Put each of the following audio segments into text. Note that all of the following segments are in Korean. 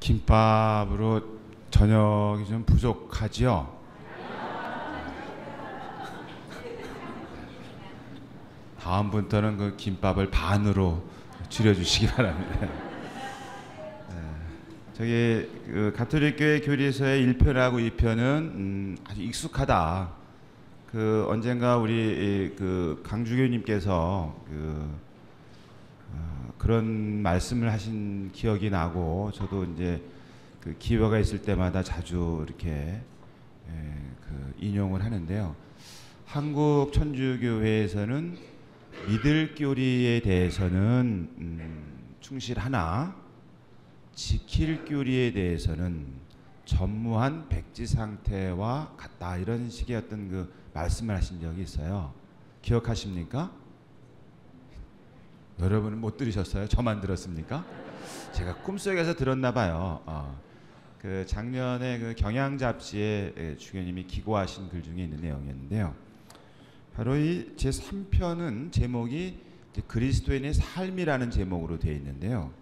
김밥으로 저녁이 좀 부족하지요? 다음부터는 그 김밥을 반으로 줄여주시기 바랍니다. 저기 그 가톨릭교회 교리서의 1편하고 2편은 아주 익숙하다. 그 언젠가 우리 그 강주교님께서 그런 말씀을 하신 기억이 나고, 저도 이제 그 기회가 있을 때마다 자주 이렇게 그 인용을 하는데요. 한국 천주교회에서는 믿을 교리에 대해서는 충실하나 지킬 교리에 대해서는 전무한 백지 상태와 같다, 이런 식의 어떤 그 말씀을 하신 적이 있어요. 기억하십니까? 여러분은 못 들으셨어요? 저만 들었습니까? 제가 꿈속에서 들었나 봐요. 그 작년에 그 경향 잡지에 주교님이 기고하신 글 중에 있는 내용이었는데요. 바로 이 제 3편은 제목이 그리스도인의 삶이라는 제목으로 되어 있는데요.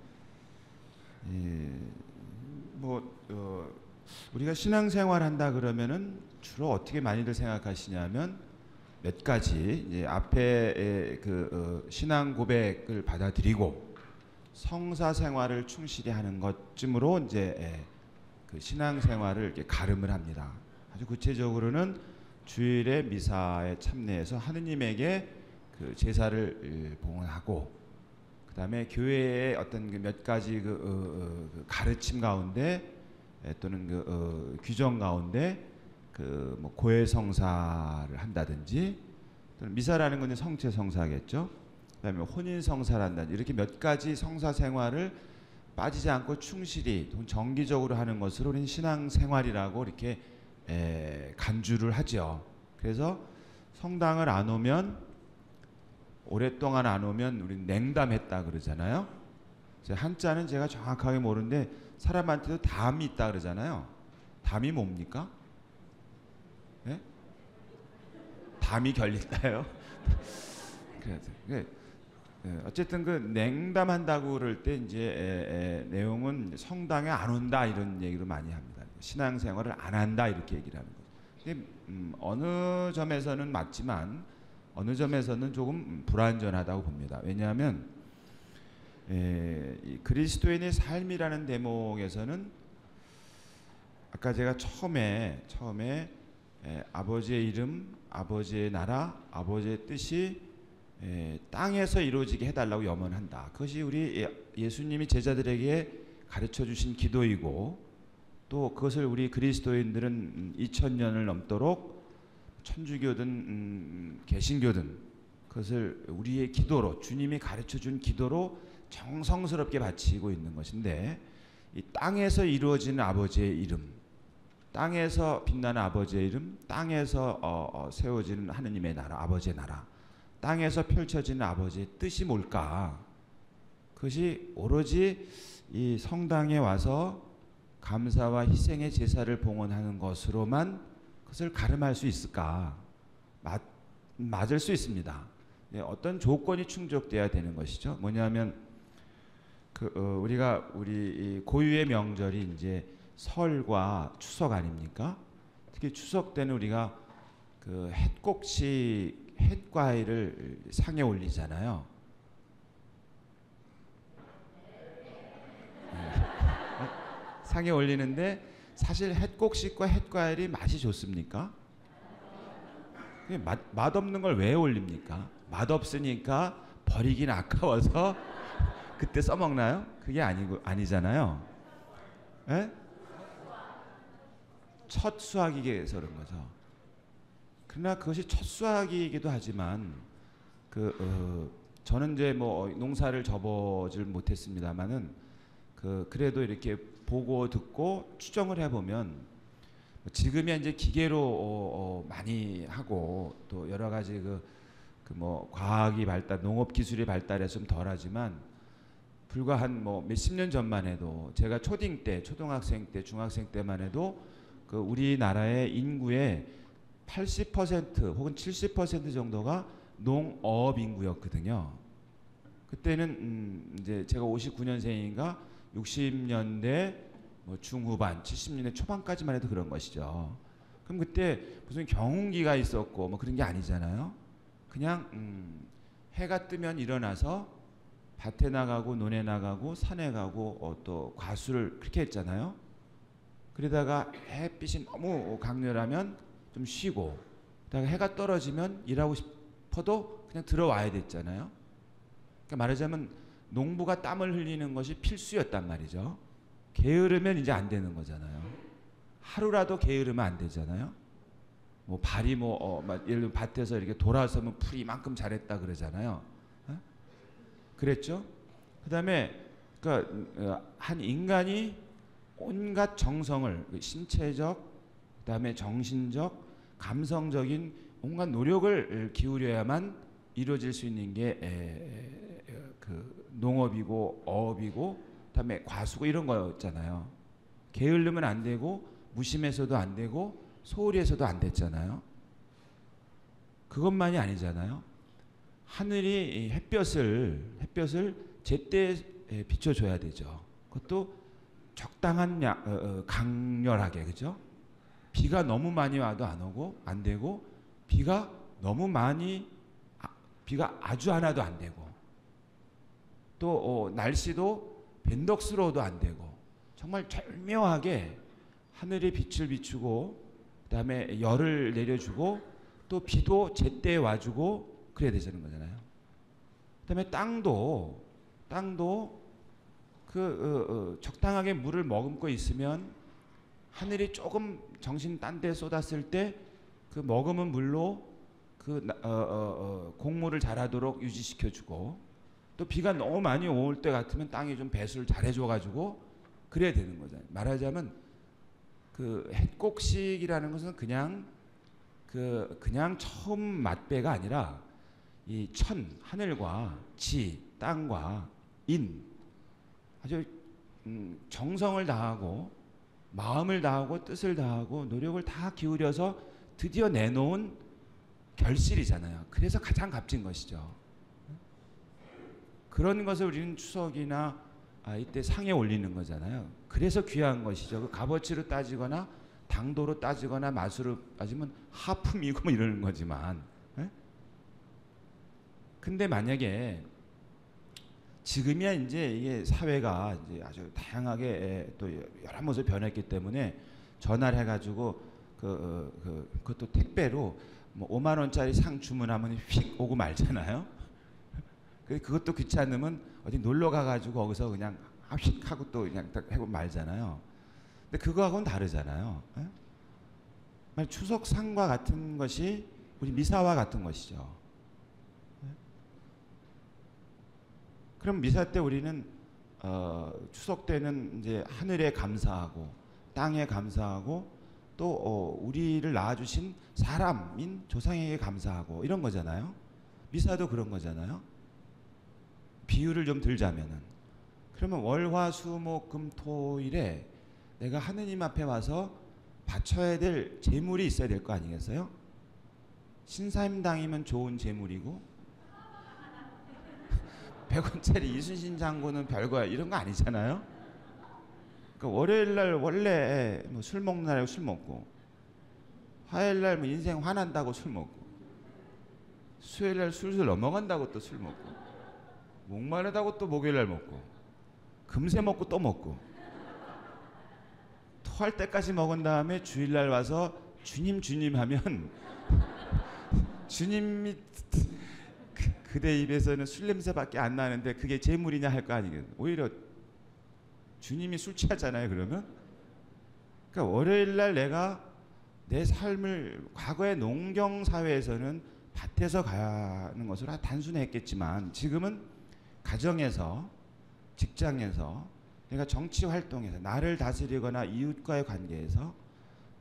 우리가 신앙생활 한다 그러면은 주로 어떻게 많이들 생각하시냐면 몇 가지, 이제 앞에 신앙 고백을 받아들이고 성사 생활을 충실히 하는 것쯤으로 이제 그 신앙 생활을 이렇게 가름을 합니다. 아주 구체적으로는 주일에 미사에 참여해서 하느님에게 그 제사를 봉헌하고, 그 다음에 교회의 어떤 그 몇 가지 그 가르침 가운데 또는 그 규정 가운데 그 뭐 고해성사를 한다든지, 또는 미사라는 건 성체 성사겠죠. 그다음에 혼인 성사를 한다든지, 이렇게 몇 가지 성사 생활을 빠지지 않고 충실히 정기적으로 하는 것으로 우리는 신앙 생활이라고 이렇게 간주를 하죠. 그래서 성당을 안 오면, 오랫동안 안 오면 우리는 냉담했다 그러잖아요. 한자는 제가 정확하게 모르는데 사람한테도 담이 있다 그러잖아요. 담이 뭡니까? 네? 담이 결린다요? 어쨌든 그 냉담한다고 그럴 때 이제 내용은 성당에 안 온다 이런 얘기를 많이 합니다. 신앙생활을 안 한다 이렇게 얘기를 하는 거죠. 근데 어느 점에서는 맞지만 어느 점에서는 조금 불완전하다고 봅니다. 왜냐하면 이 그리스도인의 삶이라는 대목에서는 아까 제가 처음에 아버지의 이름, 아버지의 나라, 아버지의 뜻이 땅에서 이루어지게 해달라고 염원한다. 그것이 우리 예수님이 제자들에게 가르쳐 주신 기도이고, 또 그것을 우리 그리스도인들은 2000년을 넘도록 천주교든 개신교든 그것을 우리의 기도로, 주님이 가르쳐 준 기도로 정성스럽게 바치고 있는 것인데, 이 땅에서 이루어지는 아버지의 이름, 땅에서 빛나는 아버지의 이름, 땅에서 세워지는 하느님의 나라, 아버지의 나라, 땅에서 펼쳐지는 아버지의 뜻이 뭘까? 그것이 오로지 이 성당에 와서 감사와 희생의 제사를 봉헌하는 것으로만 그것을 가름할 수 있을까? 맞을 수 있습니다. 어떤 조건이 충족돼야 되는 것이죠. 뭐냐면 우리가 우리 고유의 명절이 이제 설과 추석 아닙니까? 특히 추석 때는 우리가 그 햇곡식 햇과일을 상에 올리잖아요. 상에 올리는데 사실 햇곡식과 햇과일이 맛이 좋습니까? 맛없는 걸 왜 올립니까? 맛없으니까 버리긴 아까워서 그때 써먹나요? 그게 아니잖아요. 에? 첫 수확이기 위해서 그런 거죠. 그러나 그것이 첫 수확이기도 하지만 저는 이제 뭐 농사를 접어질 못했습니다만은 그래도 이렇게 보고 듣고 추정을 해보면 지금이야 이제 기계로 많이 하고 또 여러 가지 뭐 과학이 발달, 농업 기술이 발달해서 좀 덜하지만 불과 한 뭐 몇십 년 전만 해도 제가 초딩 때, 초등학생 때, 중학생 때만 해도 그 우리나라의 인구의 80% 혹은 70% 정도가 농업 인구였거든요. 그때는 이제 제가 59년생인가 60년대 뭐 중후반 70년대 초반까지만 해도 그런 것이죠. 그럼 그때 무슨 경운기가 있었고 뭐 그런 게 아니잖아요. 그냥 해가 뜨면 일어나서 밭에 나가고 논에 나가고 산에 가고 또 과수를 그렇게 했잖아요. 그러다가 햇빛이 너무 강렬하면 좀 쉬고, 그다가 해가 떨어지면 일하고 싶어도 그냥 들어와야 됐잖아요. 그러니까 말하자면 농부가 땀을 흘리는 것이 필수였단 말이죠. 게으르면 이제 안 되는 거잖아요. 하루라도 게으르면 안 되잖아요. 뭐 발이 예를 들면 밭에서 이렇게 돌아서면 풀이 이만큼 자랬다 그러잖아요. 어? 그랬죠? 그다음에 그러니까 한 인간이 온갖 정성을 신체적, 그다음에 정신적, 감성적인 온갖 노력을 기울여야만 이루어질 수 있는 게 그 농업이고 어업이고 그다음에 과수고 이런 거였잖아요. 게으르면 안 되고 무심해서도 안 되고 소홀히 해서도 안 됐잖아요. 그것만이 아니잖아요. 하늘이 햇볕을 제때 비춰줘야 되죠. 그것도 적당한 강렬하게, 그죠? 비가 너무 많이 와도 안 오고 안 되고, 비가 너무 많이 비가 아주 안 와도 안 되고, 또 날씨도 변덕스러워도 안 되고, 정말 절묘하게 하늘이 빛을 비추고 그다음에 열을 내려주고 또 비도 제때 와주고 그래야 되는 거잖아요. 그다음에 땅도 적당하게 물을 머금고 있으면 하늘이 조금 정신 딴 데 쏟았을 때 그 머금은 물로 곡물을 자라도록 유지시켜주고, 또 비가 너무 많이 올 때 같으면 땅이 좀 배수를 잘해줘가지고 그래야 되는 거잖아요. 말하자면 그 햇곡식이라는 것은 그냥 처음 맛배가 아니라 이 하늘과 지, 땅과 인 아주 정성을 다하고 마음을 다하고 뜻을 다하고 노력을 다 기울여서 드디어 내놓은 결실이잖아요. 그래서 가장 값진 것이죠. 그런 것을 우리는 추석이나 이때 상에 올리는 거잖아요. 그래서 귀한 것이죠. 그 값어치로 따지거나 당도로 따지거나 맛으로 따지면 하품이고 뭐 이러는 거지만, 근데 만약에 지금이야 이제 이게 사회가 이제 아주 다양하게 또 여러 모습 변했기 때문에 전화를 해가지고 그것도 택배로 뭐 5만 원짜리 상 주문하면 휙 오고 말잖아요. 그것도 귀찮으면 어디 놀러 가가지고 거기서 그냥 휙 하고 또 그냥 딱 하고 말잖아요. 근데 그거하고는 다르잖아요. 추석 상과 같은 것이 우리 미사와 같은 것이죠. 그럼 미사 때 우리는 추석 때는 이제 하늘에 감사하고 땅에 감사하고 또 우리를 낳아주신 사람인 조상에게 감사하고 이런 거잖아요. 미사도 그런 거잖아요. 비유를 좀 들자면은, 그러면 월화수목금토일에 내가 하느님 앞에 와서 바쳐야 될 제물이 있어야 될 거 아니겠어요? 신사임당이면 좋은 제물이고 100원짜리 이순신 장군은 별거야 이런 거 아니잖아요. 그러니까 월요일날 원래 뭐 술 먹는 날에 술 먹고, 화요일날 뭐 인생 화난다고 술 먹고, 수요일날 술술 넘어간다고 또 술 먹고, 목마르다고 또 목요일날 먹고, 금세 먹고 또 먹고, 토할 때까지 먹은 다음에 주일날 와서 주님 하면 주님이 그대 입에서는 술 냄새밖에 안 나는데 그게 제물이냐 할 거 아니겠어요. 오히려 주님이 술 취하잖아요. 그러면 그러니까 월요일날 내가 내 삶을, 과거의 농경 사회에서는 밭에서 가는 것으로 단순했겠지만 지금은 가정에서, 직장에서, 내가 정치 활동에서, 나를 다스리거나 이웃과의 관계에서,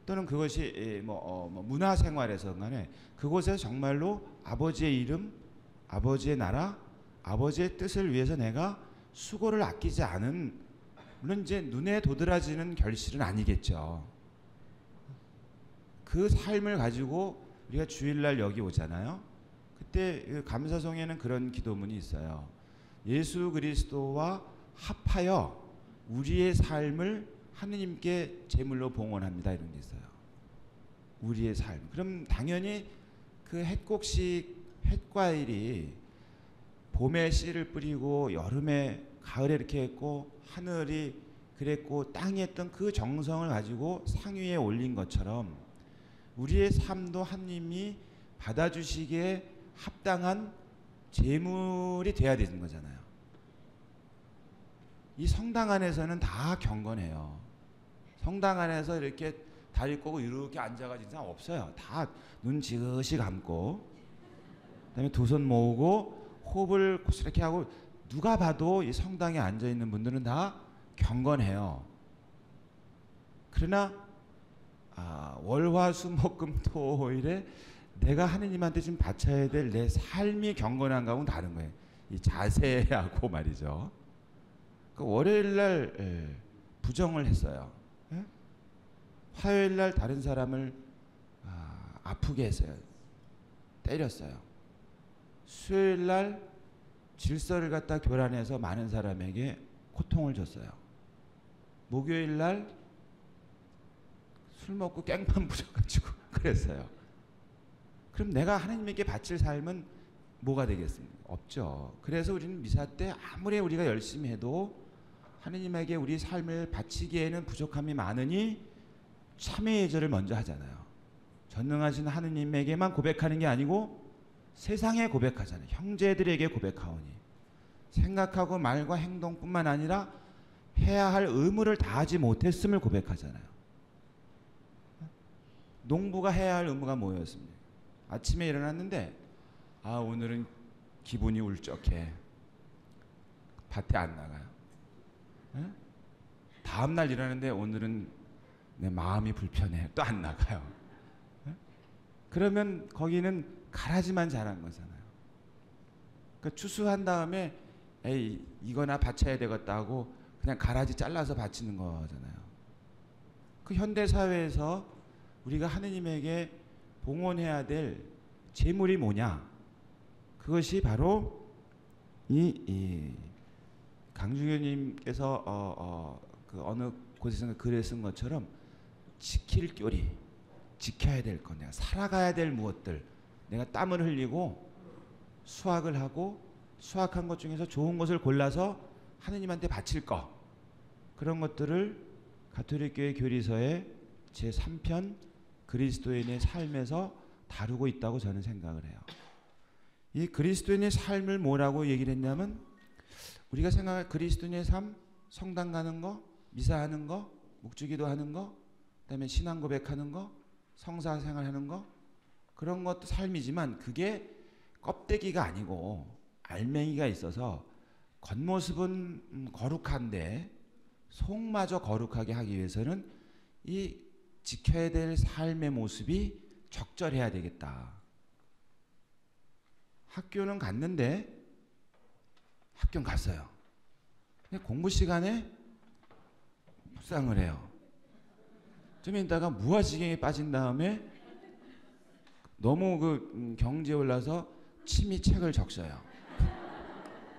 또는 그것이 문화 생활에서 간에 그곳에서 정말로 아버지의 이름, 아버지의 나라, 아버지의 뜻을 위해서 내가 수고를 아끼지 않은, 물론 이제 눈에 도드라지는 결실은 아니겠죠. 그 삶을 가지고 우리가 주일날 여기 오잖아요. 그때 그 감사송에는 그런 기도문이 있어요. 예수 그리스도와 합하여 우리의 삶을 하느님께 제물로 봉헌합니다. 이런 게 있어요. 우리의 삶. 그럼 당연히 그 햇곡식 햇과일이 봄에 씨를 뿌리고 여름에 가을에 이렇게 했고 하늘이 그랬고 땅이 했던 그 정성을 가지고 상 위에 올린 것처럼 우리의 삶도 하나님이 받아주시기에 합당한 제물이 돼야 되는 거잖아요. 이 성당 안에서는 다 경건해요. 성당 안에서 이렇게 다리 꼬고 이렇게 앉아가지고 사람 없어요. 다 눈 지그시 감고 그다음에 두 손 모으고 호흡을 이렇게 하고 누가 봐도 이 성당에 앉아 있는 분들은 다 경건해요. 그러나 월화수목금토일에 내가 하느님한테 지금 바쳐야 될 내 삶이 경건한가하고는 다른 거예요. 이 자세하고 말이죠. 그 월요일날 부정을 했어요. 예? 화요일날 다른 사람을 아프게 했어요. 때렸어요. 수요일날 질서를 갖다 교란해서 많은 사람에게 고통을 줬어요. 목요일날 술 먹고 깽판 부셔가지고 그랬어요. 그럼 내가 하나님께 바칠 삶은 뭐가 되겠습니까? 없죠. 그래서 우리는 미사 때 아무리 우리가 열심히 해도 하나님에게 우리 삶을 바치기에는 부족함이 많으니 참회의 예절을 먼저 하잖아요. 전능하신 하느님에게만 고백하는 게 아니고 세상에 고백하잖아요. 형제들에게 고백하오니 생각하고 말과 행동뿐만 아니라 해야 할 의무를 다하지 못했음을 고백하잖아요. 농부가 해야 할 의무가 뭐였습니까? 아침에 일어났는데 오늘은 기분이 울적해. 밭에 안 나가요. 에? 다음날 일어났는데 오늘은 내 마음이 불편해. 또 안 나가요. 에? 그러면 거기는 가라지만 자란 거잖아요. 그러니까 추수한 다음에 에이 이거나 바쳐야 되겠다 하고 그냥 가라지 잘라서 바치는 거잖아요. 그 현대 사회에서 우리가 하느님에게 봉헌해야 될 제물이 뭐냐? 그것이 바로 이 강중현님께서 그 어느 곳에서 글에 쓴 것처럼 지킬 교리, 지켜야 될 것, 내가 살아가야 될 무엇들, 내가 땀을 흘리고 수확을 하고 수확한 것 중에서 좋은 것을 골라서 하느님한테 바칠 것, 그런 것들을 가톨릭교회 교리서의 제3편 그리스도인의 삶에서 다루고 있다고 저는 생각을 해요. 이 그리스도인의 삶을 뭐라고 얘기를 했냐면 우리가 생각할 그리스도인의 삶, 성당 가는 거, 미사하는 거, 묵주기도 하는 거, 그다음에 신앙 고백하는 거, 성사 생활하는 거, 그런 것도 삶이지만 그게 껍데기가 아니고 알맹이가 있어서 겉모습은 거룩한데 속마저 거룩하게 하기 위해서는 이 지켜야 될 삶의 모습이 적절해야 되겠다. 학교는 갔는데 학교는 갔어요. 근데 공부 시간에 묵상을 해요. 좀 있다가 무아지경에 빠진 다음에 너무 경지에 올라서 침이 책을 적셔요.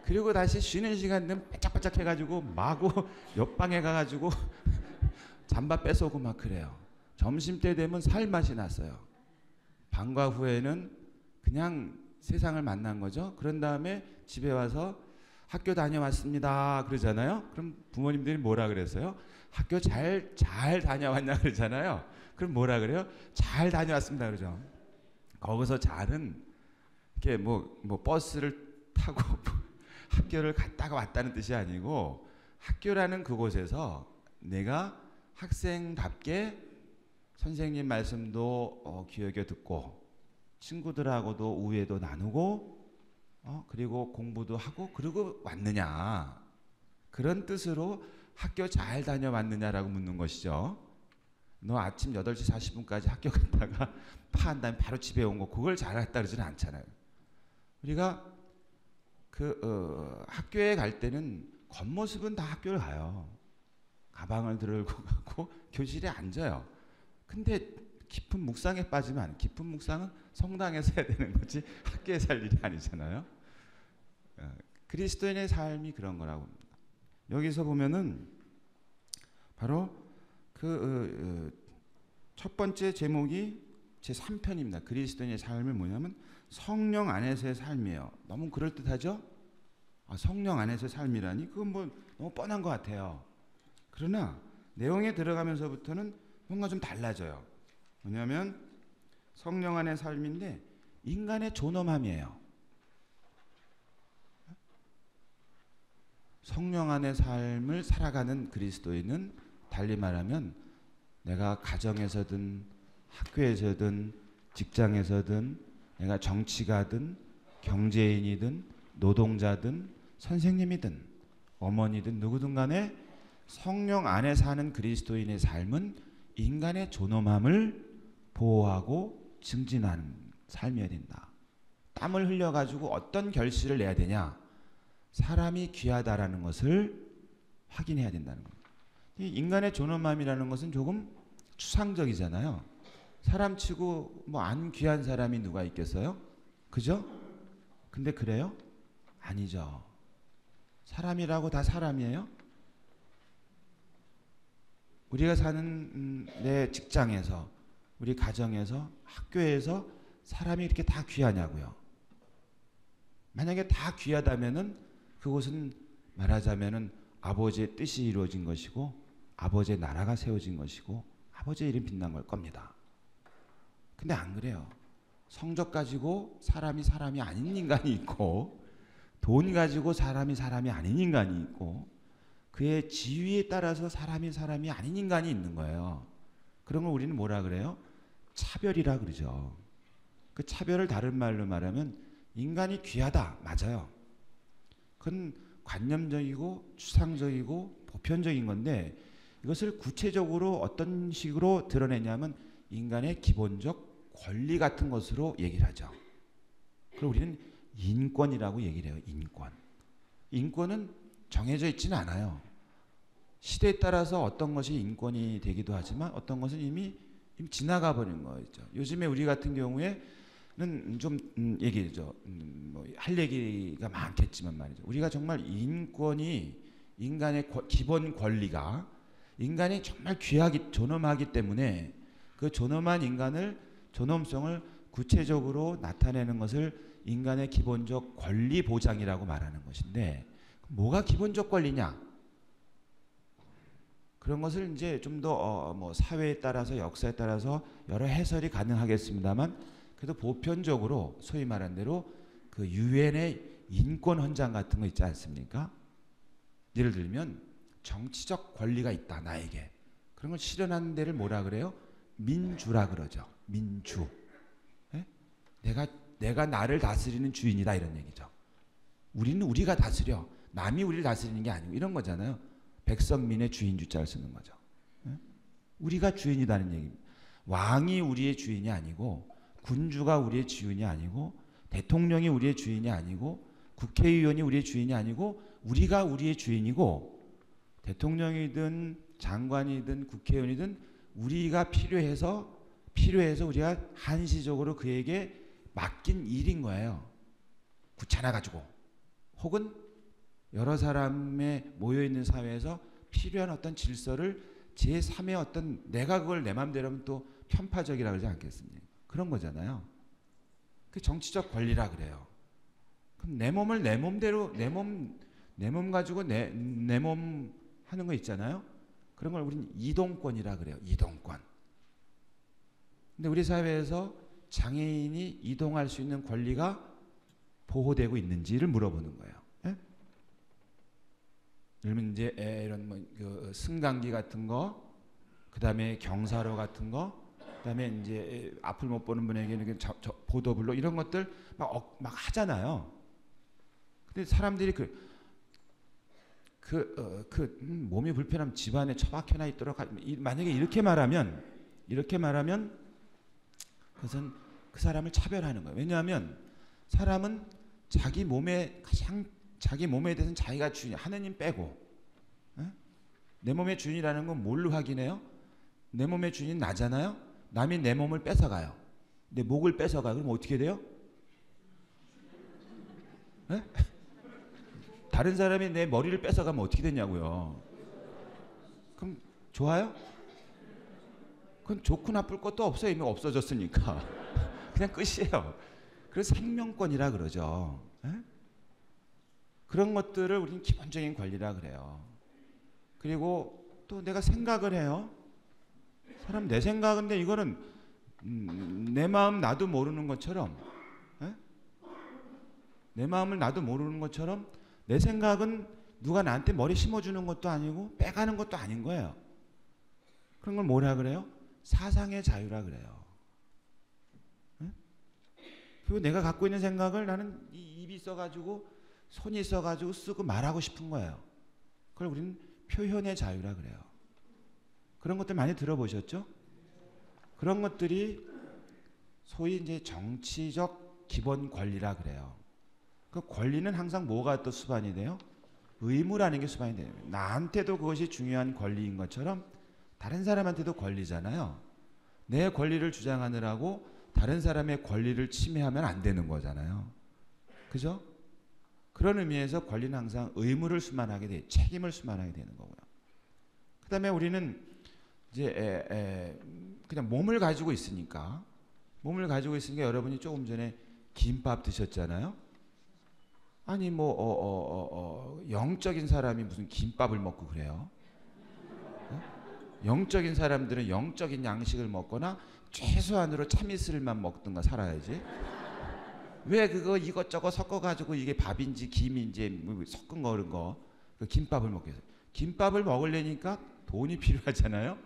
그리고 다시 쉬는 시간 되면 빼짝빼짝 해가지고 마구 옆방에 가가지고 잠바 뺏어오고 막 그래요. 점심때 되면 살맛이 났어요. 방과 후에는 그냥 세상을 만난 거죠. 그런 다음에 집에 와서 학교 다녀왔습니다 그러잖아요. 그럼 부모님들이 뭐라 그랬어요? 학교 잘 다녀왔냐 그러잖아요. 그럼 뭐라 그래요? 잘 다녀왔습니다 그러죠. 거기서 잘은 이렇게 뭐 버스를 타고 학교를 갔다가 왔다는 뜻이 아니고 학교라는 그곳에서 내가 학생답게 선생님 말씀도 귀 여겨 듣고 친구들하고도 우애도 나누고 그리고 공부도 하고 그러고 왔느냐, 그런 뜻으로 학교 잘 다녀왔느냐라고 묻는 것이죠. 너 아침 8시 40분까지 학교 갔다가 파한 다음에 바로 집에 온 거 그걸 잘했다 그러지는 않잖아요. 우리가 학교에 갈 때는 겉모습은 다 학교를 가요. 가방을 들고 가고 교실에 앉아요. 근데 깊은 묵상에 빠지면 안 돼요. 깊은 묵상은 성당에서 해야 되는 거지 학교에서 할 일이 아니잖아요. 그리스도인의 삶이 그런 거라고 합니다. 여기서 보면은 바로 첫 번째 제목이 제 3편입니다. 그리스도인의 삶은 뭐냐면 성령 안에서의 삶이에요. 너무 그럴듯하죠? 성령 안에서의 삶이라니 그건 뭐 너무 뻔한 것 같아요. 그러나 내용에 들어가면서부터는 뭔가 좀 달라져요. 뭐냐면 성령 안의 삶인데 인간의 존엄함이에요. 성령 안의 삶을 살아가는 그리스도인은 달리 말하면 내가 가정에서든 학교에서든 직장에서든 내가 정치가든 경제인이든 노동자든 선생님이든 어머니든 누구든 간에 성령 안에 사는 그리스도인의 삶은 인간의 존엄함을 보호하고 증진하는 삶이어야 된다. 땀을 흘려가지고 어떤 결실을 내야 되냐? 사람이 귀하다라는 것을 확인해야 된다는 겁니다. 이 인간의 존엄함이라는 것은 조금 추상적이잖아요. 사람치고 뭐 안 귀한 사람이 누가 있겠어요? 그죠? 근데 그래요? 아니죠. 사람이라고 다 사람이에요? 우리가 사는 내 직장에서, 우리 가정에서, 학교에서 사람이 이렇게 다 귀하냐고요. 만약에 다 귀하다면은 그곳은 말하자면은 아버지의 뜻이 이루어진 것이고 아버지의 나라가 세워진 것이고 아버지의 이름 빛난 걸 겁니다. 근데 안 그래요. 성적 가지고 사람이 아닌 인간이 있고 돈 가지고 사람이 아닌 인간이 있고 그의 지위에 따라서 사람이 아닌 인간이 있는 거예요. 그런 걸 우리는 뭐라 그래요? 차별이라 그러죠. 그 차별을 다른 말로 말하면 인간이 귀하다. 맞아요. 그건 관념적이고 추상적이고 보편적인 건데 이것을 구체적으로 어떤 식으로 드러내냐면 인간의 기본적 권리 같은 것으로 얘기를 하죠. 그리고 우리는 인권이라고 얘기를 해요. 인권. 인권은 정해져 있지는 않아요. 시대에 따라서 어떤 것이 인권이 되기도 하지만 어떤 것은 이미 지나가 버린 거죠. 요즘에 우리 같은 경우에는 좀 얘기죠. 뭐 할 얘기가 많겠지만 말이죠. 우리가 정말 인권이 인간의 기본 권리가 인간이 정말 귀하기 존엄하기 때문에 그 존엄한 인간을 존엄성을 구체적으로 나타내는 것을 인간의 기본적 권리 보장이라고 말하는 것인데 뭐가 기본적 권리냐? 그런 것을 이제 좀 더 뭐 사회에 따라서 역사에 따라서 여러 해설이 가능하겠습니다만 그래도 보편적으로 소위 말한 대로 그 유엔의 인권 헌장 같은 거 있지 않습니까? 예를 들면 정치적 권리가 있다 나에게 그런 걸 실현하는 데를 뭐라 그래요? 민주라 그러죠. 민주. 예? 내가 나를 다스리는 주인이다 이런 얘기죠. 우리는 우리가 다스려 남이 우리를 다스리는 게 아니고 이런 거잖아요. 백성민의 주인 주자를 쓰는 거죠. 예? 우리가 주인이라는 얘기입니다. 왕이 우리의 주인이 아니고 군주가 우리의 주인이 아니고 대통령이 우리의 주인이 아니고 국회의원이 우리의 주인이 아니고 우리가 우리의 주인이고 대통령이든 장관이든 국회의원이든 우리가 필요해서 우리가 한시적으로 그에게 맡긴 일인 거예요. 귀찮아가지고 혹은 여러 사람의 모여있는 사회에서 필요한 어떤 질서를 제3의 어떤 내가 그걸 내 맘대로 하면 또 편파적이라 그러지 않겠습니까? 그런 거잖아요. 그 정치적 권리라 그래요. 그럼 내 몸을 내 몸대로 내 몸 가지고 내 몸 하는 거 있잖아요. 그런 걸 우리는 이동권이라 그래요. 이동권. 근데 우리 사회에서 장애인이 이동할 수 있는 권리가 보호되고 있는지를 물어보는 거예요. 예? 그러면 이제 이런 뭐 그 승강기 같은 거, 그다음에 경사로 같은 거, 그다음에 이제 앞을 못 보는 분에게는 보도블록 이런 것들 막 하잖아요. 근데 사람들이 몸이 불편하면 집안에 처박혀나 있도록 만약에 이렇게 말하면 그것은 그 사람을 차별하는 거예요. 왜냐하면 사람은 자기 몸에 대해서는 자기가 주인, 하느님 빼고 내 몸의 주인이라는 건 뭘로 확인해요? 내 몸의 주인은 나잖아요. 남이 내 몸을 뺏어가요. 내 목을 뺏어가요. 그럼 어떻게 돼요? 에? 다른 사람이 내 머리를 뺏어가면 어떻게 되냐고요. 그럼 좋아요? 그건 좋고 나쁠 것도 없어요. 이미 없어졌으니까. 그냥 끝이에요. 그래서 생명권이라 그러죠. 에? 그런 것들을 우리는 기본적인 권리라 그래요. 그리고 또 내가 생각을 해요. 사람 내 생각인데 이거는 내 마음 나도 모르는 것처럼, 에? 내 마음을 나도 모르는 것처럼 내 생각은 누가 나한테 머리 심어주는 것도 아니고 빼가는 것도 아닌 거예요. 그런 걸 뭐라 그래요? 사상의 자유라 그래요. 에? 그리고 내가 갖고 있는 생각을 나는 입이 써가지고 손이 써가지고 쓰고 말하고 싶은 거예요. 그걸 우리는 표현의 자유라 그래요. 그런 것들 많이 들어보셨죠? 그런 것들이 소위 이제 정치적 기본 권리라 그래요. 그 권리는 항상 뭐가 또 수반이 돼요? 의무라는 게 수반이 돼요. 나한테도 그것이 중요한 권리인 것처럼 다른 사람한테도 권리잖아요. 내 권리를 주장하느라고 다른 사람의 권리를 침해하면 안 되는 거잖아요. 그죠? 그런 의미에서 권리는 항상 의무를 수반하게 돼, 책임을 수반하게 되는 거고요. 그 다음에 우리는 이제 그냥 몸을 가지고 있으니까 여러분이 조금 전에 김밥 드셨잖아요. 아니 뭐 영적인 사람이 무슨 김밥을 먹고 그래요? 영적인 사람들은 영적인 양식을 먹거나 최소한으로 참이슬만 먹든가 살아야지. 왜 그거 이것저것 섞어가지고 이게 밥인지 김인지 뭐 섞은 거 그런 거 그 김밥을 먹게 해서 김밥을 먹으려니까 돈이 필요하잖아요.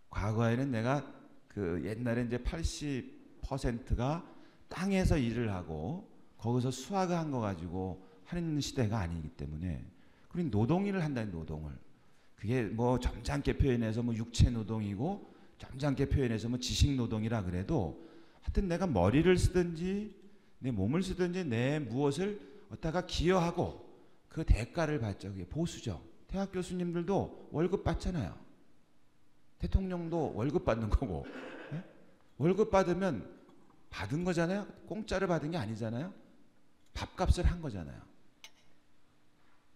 과거에는 내가 그 옛날에 이제 80%가 땅에서 일을 하고 거기서 수확을 한 거 가지고 하는 시대가 아니기 때문에 우리는 노동일을 한다는 노동을 그게 뭐 점잖게 표현해서 뭐 육체 노동이고 점잖게 표현해서 뭐 지식 노동이라 그래도 하여튼 내가 머리를 쓰든지 내 몸을 쓰든지 내 무엇을 어디다가 기여하고 그 대가를 받죠. 그게 보수죠. 대학 교수님들도 월급 받잖아요. 대통령도 월급 받는 거고. 네? 월급 받으면 받은 거잖아요. 공짜를 받은 게 아니잖아요. 밥값을 한 거잖아요.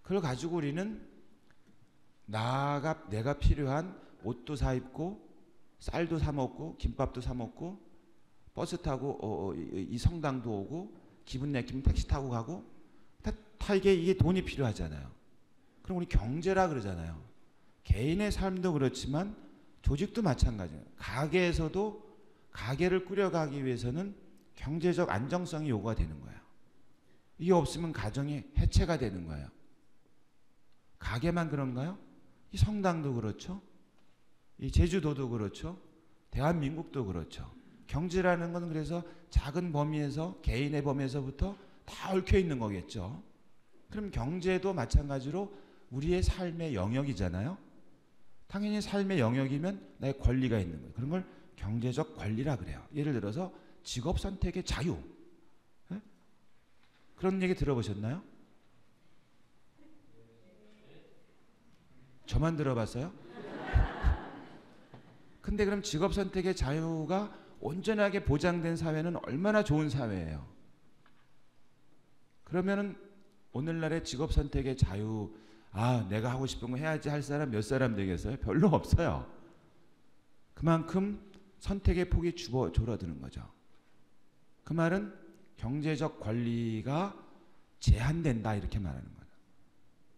그걸 가지고 우리는 내가 필요한 옷도 사 입고 쌀도 사 먹고 김밥도 사 먹고 버스 타고 이 성당도 오고 기분 내키면 택시 타고 가고 다 이게 돈이 필요하잖아요. 그럼 우리 경제라 그러잖아요. 개인의 삶도 그렇지만 조직도 마찬가지예요. 가게에서도 가게를 꾸려가기 위해서는 경제적 안정성이 요구가 되는 거예요. 이게 없으면 가정이 해체가 되는 거예요. 가게만 그런가요? 이 성당도 그렇죠. 이 제주도도 그렇죠. 대한민국도 그렇죠. 경제라는 건 그래서 작은 범위에서 개인의 범위에서부터 다 얽혀 있는 거겠죠. 그럼 경제도 마찬가지로 우리의 삶의 영역이잖아요. 당연히 삶의 영역이면 나의 권리가 있는 거예요. 그런 걸 경제적 권리라 그래요. 예를 들어서 직업 선택의 자유. 네? 그런 얘기 들어보셨나요? 저만 들어봤어요? 근데 그럼 직업 선택의 자유가 온전하게 보장된 사회는 얼마나 좋은 사회예요. 그러면은 오늘날의 직업 선택의 자유, 내가 하고 싶은 거 해야지 할 사람 몇 사람 되겠어요? 별로 없어요. 그만큼 선택의 폭이 줄어드는 거죠. 그 말은 경제적 권리가 제한된다 이렇게 말하는 거예요.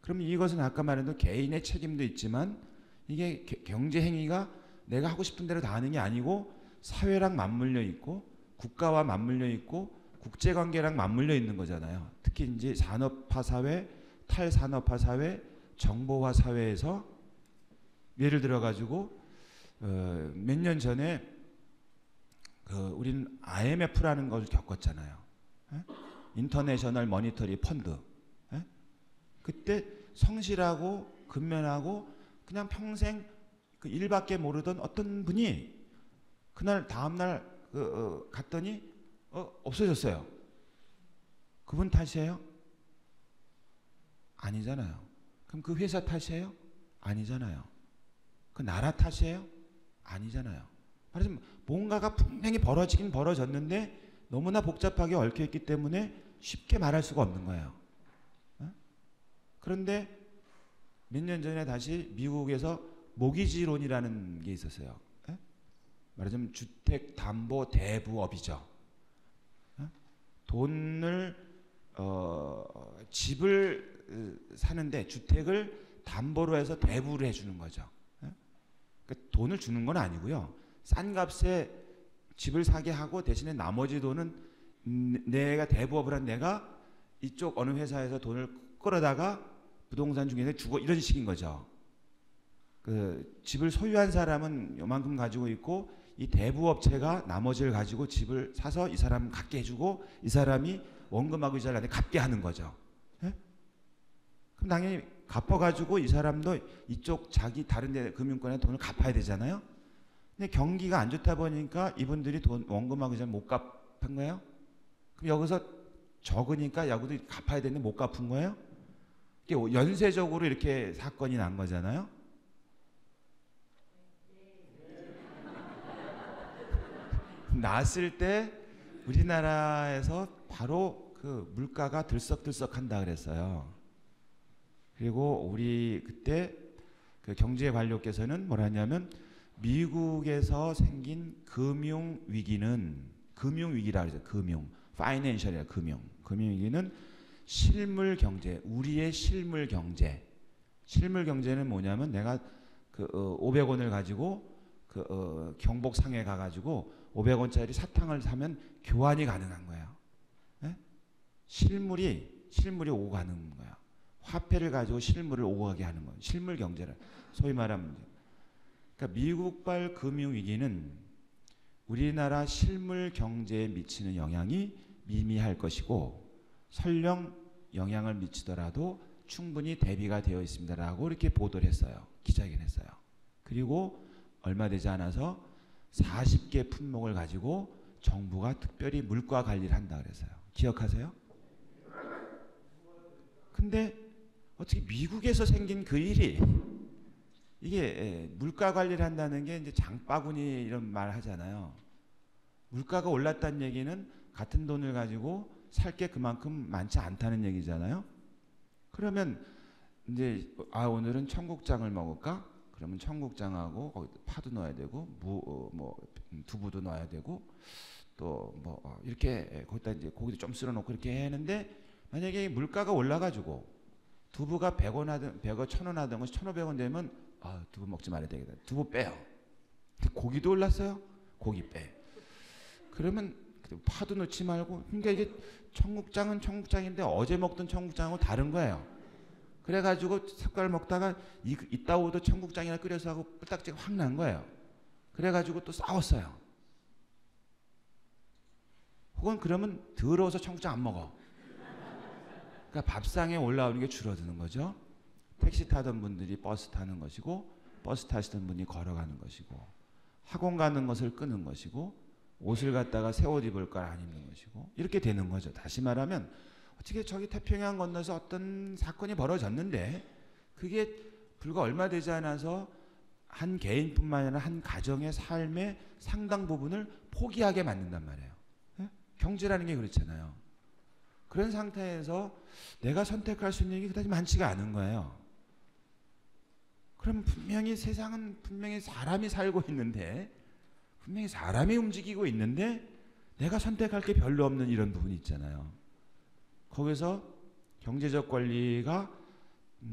그럼 이것은 아까 말한 개인의 책임도 있지만 이게 경제 행위가 내가 하고 싶은 대로 다 하는 게 아니고 사회랑 맞물려 있고 국가와 맞물려 있고 국제관계랑 맞물려 있는 거잖아요. 특히 이제 산업화 사회, 탈산업화 사회, 정보화 사회에서 예를 들어 가지고 몇 년 전에 우리는 IMF라는 걸 겪었잖아요. 에? 인터내셔널 머니터리 펀드. 에? 그때 성실하고 근면하고 그냥 평생 그 일밖에 모르던 어떤 분이 그날 다음날 갔더니 없어졌어요. 그분 탓이에요? 아니잖아요. 그럼 그 회사 탓이에요? 아니잖아요. 그 나라 탓이에요? 아니잖아요. 말하자면 뭔가가 분명히 벌어지긴 벌어졌는데 너무나 복잡하게 얽혀있기 때문에 쉽게 말할 수가 없는 거예요. 그런데 몇 년 전에 다시 미국에서 모기지론이라는 게 있었어요. 말하자면 주택담보대부업이죠. 돈을 집을 사는데 주택을 담보로 해서 대부를 해주는 거죠. 그러니까 돈을 주는 건 아니고요. 싼 값에 집을 사게 하고 대신에 나머지 돈은 내가 대부업을 한 내가 이쪽 어느 회사에서 돈을 끌어다가 부동산 중개사에 주고 이런 식인 거죠. 그 집을 소유한 사람은 요만큼 가지고 있고 이 대부업체가 나머지를 가지고 집을 사서 이 사람 갖게 해주고 이 사람이 원금하고 이자를 나한테 갚게 하는 거죠. 예? 그럼 당연히 갚아가지고 이 사람도 이쪽 자기 다른 데 금융권에 돈을 갚아야 되잖아요. 근데 경기가 안 좋다 보니까 이분들이 돈 원금하고 이자를 못 갚은 거예요. 그럼 여기서 적으니까 야구도 갚아야 되는데 못 갚은 거예요. 이게 연쇄적으로 이렇게 사건이 난 거잖아요. 났을 때 우리나라에서 바로 그 물가가 들썩들썩한다 그랬어요. 그리고 우리 그때 그 경제관료께서는 뭐라 했냐면 미국에서 생긴 금융위기는 금융위기라 그러죠. 파이낸셜이야. 금융위기는 실물경제, 우리의 실물경제. 실물경제는 뭐냐면 내가 그 500원을 가지고 그 경복상에 가가지고 500원짜리 사탕을 사면 교환이 가능한 거예요. 네? 실물이 오고 가는 거야. 화폐를 가지고 실물을 오고 가게 하는 거예요. 실물 경제를 소위 말하면. 그러니까 미국발 금융 위기는 우리나라 실물 경제에 미치는 영향이 미미할 것이고 설령 영향을 미치더라도 충분히 대비가 되어 있습니다라고 이렇게 보도를 했어요. 기자회견했어요. 그리고 얼마 되지 않아서 40개 품목을 가지고 정부가 특별히 물가 관리를 한다 그랬어요. 기억하세요? 근데 어떻게 미국에서 생긴 그 일이 이게 물가 관리를 한다는 게 이제 장바구니 이런 말 하잖아요. 물가가 올랐다는 얘기는 같은 돈을 가지고 살 게 그만큼 많지 않다는 얘기잖아요. 그러면 이제 오늘은 청국장을 먹을까? 그러면 청국장하고 거기 파도 넣어야 되고 두부도 넣어야 되고 또 이렇게 거기다 이제 고기도 좀 쓸어 놓고 이렇게 하는데 만약에 물가가 올라가지고 두부가 100원 하든 100원 1000원 하든 것이 1500원 되면 두부 먹지 말아야 되겠다. 두부 빼요. 근데 고기도 올랐어요. 고기 빼. 그러면 파도 넣지 말고 그러니까 이게 청국장은 청국장인데 어제 먹던 청국장하고 다른 거예요. 그래가지고 숟갈 먹다가 이따오도 청국장이나 끓여서 하고 뿔딱지가 확 난 거예요. 그래가지고 또 싸웠어요. 혹은 그러면 더러워서 청국장 안 먹어. 그러니까 밥상에 올라오는 게 줄어드는 거죠. 택시 타던 분들이 버스 타는 것이고 버스 타시던 분이 걸어가는 것이고 학원 가는 것을 끄는 것이고 옷을 갖다가 새 옷 입을 걸 안 입는 것이고 이렇게 되는 거죠. 다시 말하면 어떻게 저기 태평양 건너서 어떤 사건이 벌어졌는데 그게 불과 얼마 되지 않아서 한 개인뿐만 아니라 한 가정의 삶의 상당 부분을 포기하게 만든단 말이에요. 네? 경제라는 게 그렇잖아요. 그런 상태에서 내가 선택할 수 있는 게 그다지 많지가 않은 거예요. 그럼 분명히 세상은 분명히 사람이 살고 있는데 분명히 사람이 움직이고 있는데 내가 선택할 게 별로 없는 이런 부분이 있잖아요. 거기서 경제적 권리가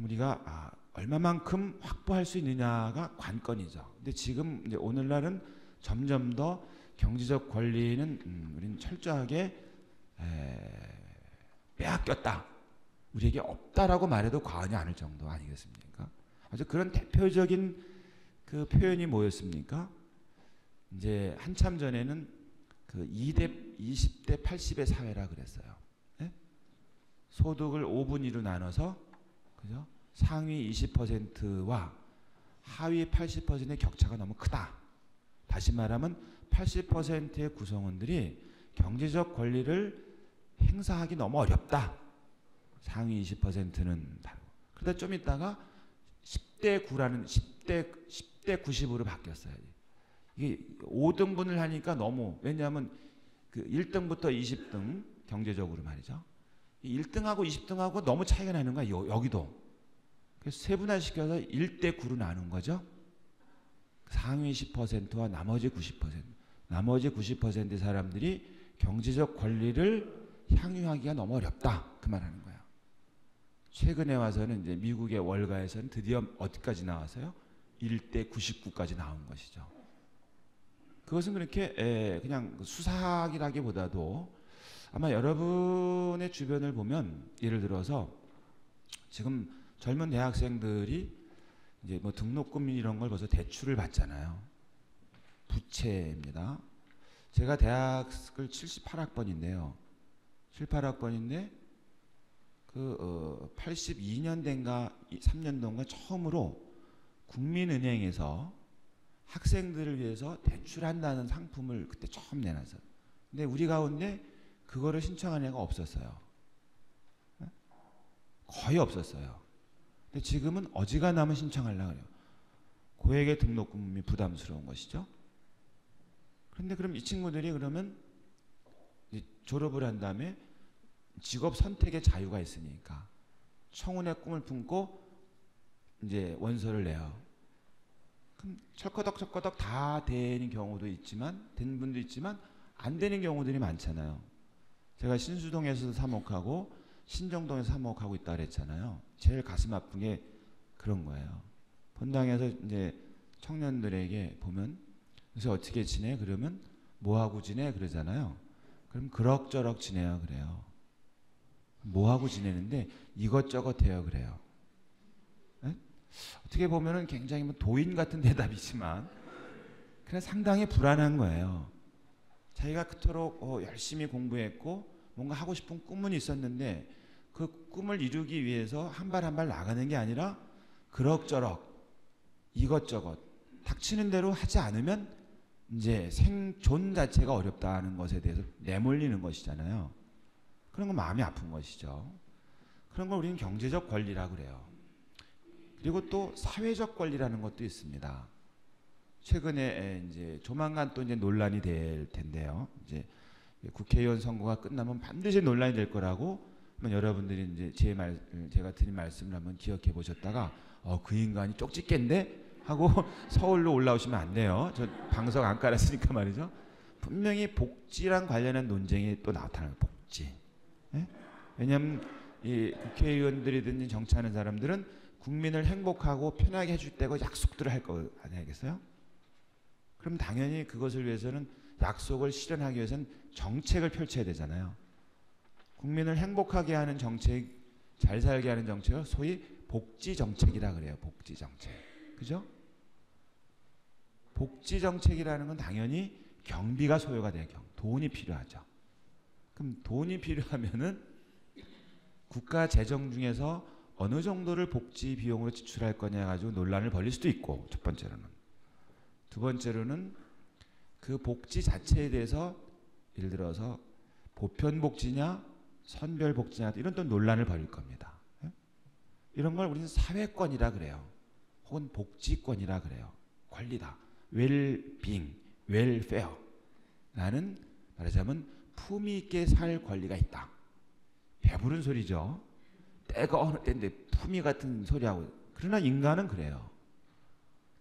우리가 얼마만큼 확보할 수 있느냐가 관건이죠. 근데 지금 이제 오늘날은 점점 더 경제적 권리는 우리는 철저하게 빼앗겼다. 우리에게 없다라고 말해도 과언이 아닐 정도 아니겠습니까? 아주 그런 대표적인 그 표현이 뭐였습니까? 이제 한참 전에는 그 20대 80의 사회라 그랬어요. 네? 소득을 5분위로 나눠서 그죠? 상위 20%와 하위 80%의 격차가 너무 크다. 다시 말하면 80%의 구성원들이 경제적 권리를 행사하기 너무 어렵다. 상위 20%는 다르고. 그러다 좀 있다가 10대 9라는 10대 90으로 바뀌었어요. 이게 5등분을 하니까 너무 왜냐하면 그 1등부터 20등 경제적으로 말이죠. 1등하고 20등하고 너무 차이가 나는 거야. 여기도. 그래서 세분화시켜서 1대 9로 나눈 거죠. 상위 10%와 나머지 90%의 사람들이 경제적 권리를 향유하기가 너무 어렵다. 그 말하는 거야. 최근에 와서는 이제 미국의 월가에서는 드디어 어디까지 나와서요? 1대 99까지 나온 것이죠. 그것은 그렇게 그냥 수사학이라기보다도 아마 여러분의 주변을 보면 예를 들어서 지금 젊은 대학생들이 이제 뭐 등록금 이런 걸 벌써 대출을 받잖아요. 부채입니다. 제가 대학을 78학번인데요. 78학번인데 그 82년대인가 3년도인가 처음으로 국민은행에서 학생들을 위해서 대출한다는 상품을 그때 처음 내놨어요. 근데 우리 가운데 그거를 신청한 애가 없었어요. 거의 없었어요. 근데 지금은 어지간하면 신청하려고 해요. 고액의 등록금이 부담스러운 것이죠. 그런데 그럼 이 친구들이 그러면 졸업을 한 다음에 직업 선택의 자유가 있으니까 청운의 꿈을 품고 이제 원서를 내요. 그럼 철거덕 다 되는 경우도 있지만 된 분도 있지만 안 되는 경우들이 많잖아요. 제가 신수동에서도 사목하고 신정동에서 사목하고 있다 그랬잖아요. 제일 가슴 아픈 게 그런 거예요. 본당에서 이제 청년들에게 보면 그래서 어떻게 지내? 그러면 뭐하고 지내? 그러잖아요. 그럼 그럭저럭 지내요. 그래요. 뭐하고 지내는데 이것저것 해요. 그래요. 에? 어떻게 보면은 굉장히 뭐 도인 같은 대답이지만 그냥 상당히 불안한 거예요. 자기가 그토록 열심히 공부했고 뭔가 하고 싶은 꿈은 있었는데 그 꿈을 이루기 위해서 한 발 한 발 나가는 게 아니라 그럭저럭 이것저것 닥치는 대로 하지 않으면 이제 생존 자체가 어렵다는 것에 대해서 내몰리는 것이잖아요. 그런 건 마음이 아픈 것이죠. 그런 걸 우리는 경제적 권리라고 그래요. 그리고 또 사회적 권리라는 것도 있습니다. 최근에 이제 조만간 또 이제 논란이 될 텐데요. 이제 국회의원 선거가 끝나면 반드시 논란이 될 거라고 여러분들이 이제 제가 드린 말씀을 한번 기억해 보셨다가 그 인간이 쪽집게인데 하고 서울로 올라오시면 안 돼요. 저 방석 안 깔았으니까 말이죠. 분명히 복지랑 관련한 논쟁이 또 나타나요. 복지. 예? 왜냐하면 이 국회의원들이든지 정치하는 사람들은 국민을 행복하고 편하게 해줄 때고 약속들을 할 거 아니겠어요? 그럼 당연히 그것을 위해서는 약속을 실현하기 위해서는 정책을 펼쳐야 되잖아요. 국민을 행복하게 하는 정책, 잘 살게 하는 정책을 소위 복지 정책이라 그래요. 복지 정책. 그죠? 복지 정책이라는 건 당연히 경비가 소요가 돼요. 돈이 필요하죠. 그럼 돈이 필요하면은 국가 재정 중에서 어느 정도를 복지 비용으로 지출할 거냐 가지고 논란을 벌일 수도 있고, 첫 번째로는. 두 번째로는 그 복지 자체에 대해서 예를 들어서 보편복지냐 선별복지냐 이런 또 논란을 벌일 겁니다. 이런 걸 우리는 사회권이라 그래요. 혹은 복지권이라 그래요. 권리다. 웰빙, 웰페어. 나는 말하자면 품위 있게 살 권리가 있다. 배부른 소리죠. 때가 어느 때인데 품위 같은 소리하고. 그러나 인간은 그래요.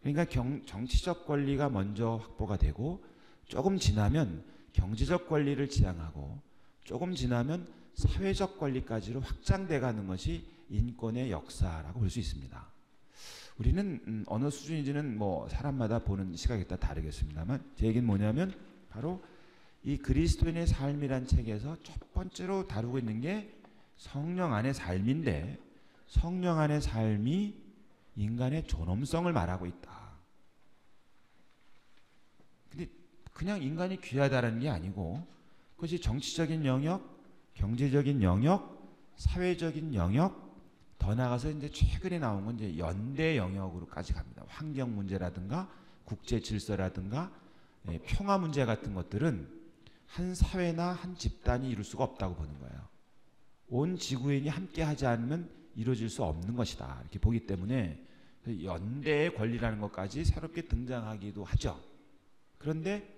그러니까 정치적 권리가 먼저 확보가 되고 조금 지나면 경제적 권리를 지향하고 조금 지나면 사회적 권리까지로 확장돼 가는 것이 인권의 역사라고 볼 수 있습니다. 우리는 어느 수준인지는 뭐 사람마다 보는 시각에 따라 다르겠습니다만 제 얘기는 뭐냐면 바로 이 그리스도인의 삶이란 책에서 첫 번째로 다루고 있는 게 성령 안의 삶인데 성령 안의 삶이 인간의 존엄성을 말하고 있다. 근데 그냥 인간이 귀하다라는 게 아니고 그것이 정치적인 영역, 경제적인 영역, 사회적인 영역, 더 나아가서 이제 최근에 나온 건 이제 연대 영역으로까지 갑니다. 환경 문제라든가 국제 질서라든가 평화 문제 같은 것들은 한 사회나 한 집단이 이룰 수가 없다고 보는 거예요. 온 지구인이 함께 하지 않으면 이루어질 수 없는 것이다. 이렇게 보기 때문에 연대의 권리라는 것까지 새롭게 등장하기도 하죠. 그런데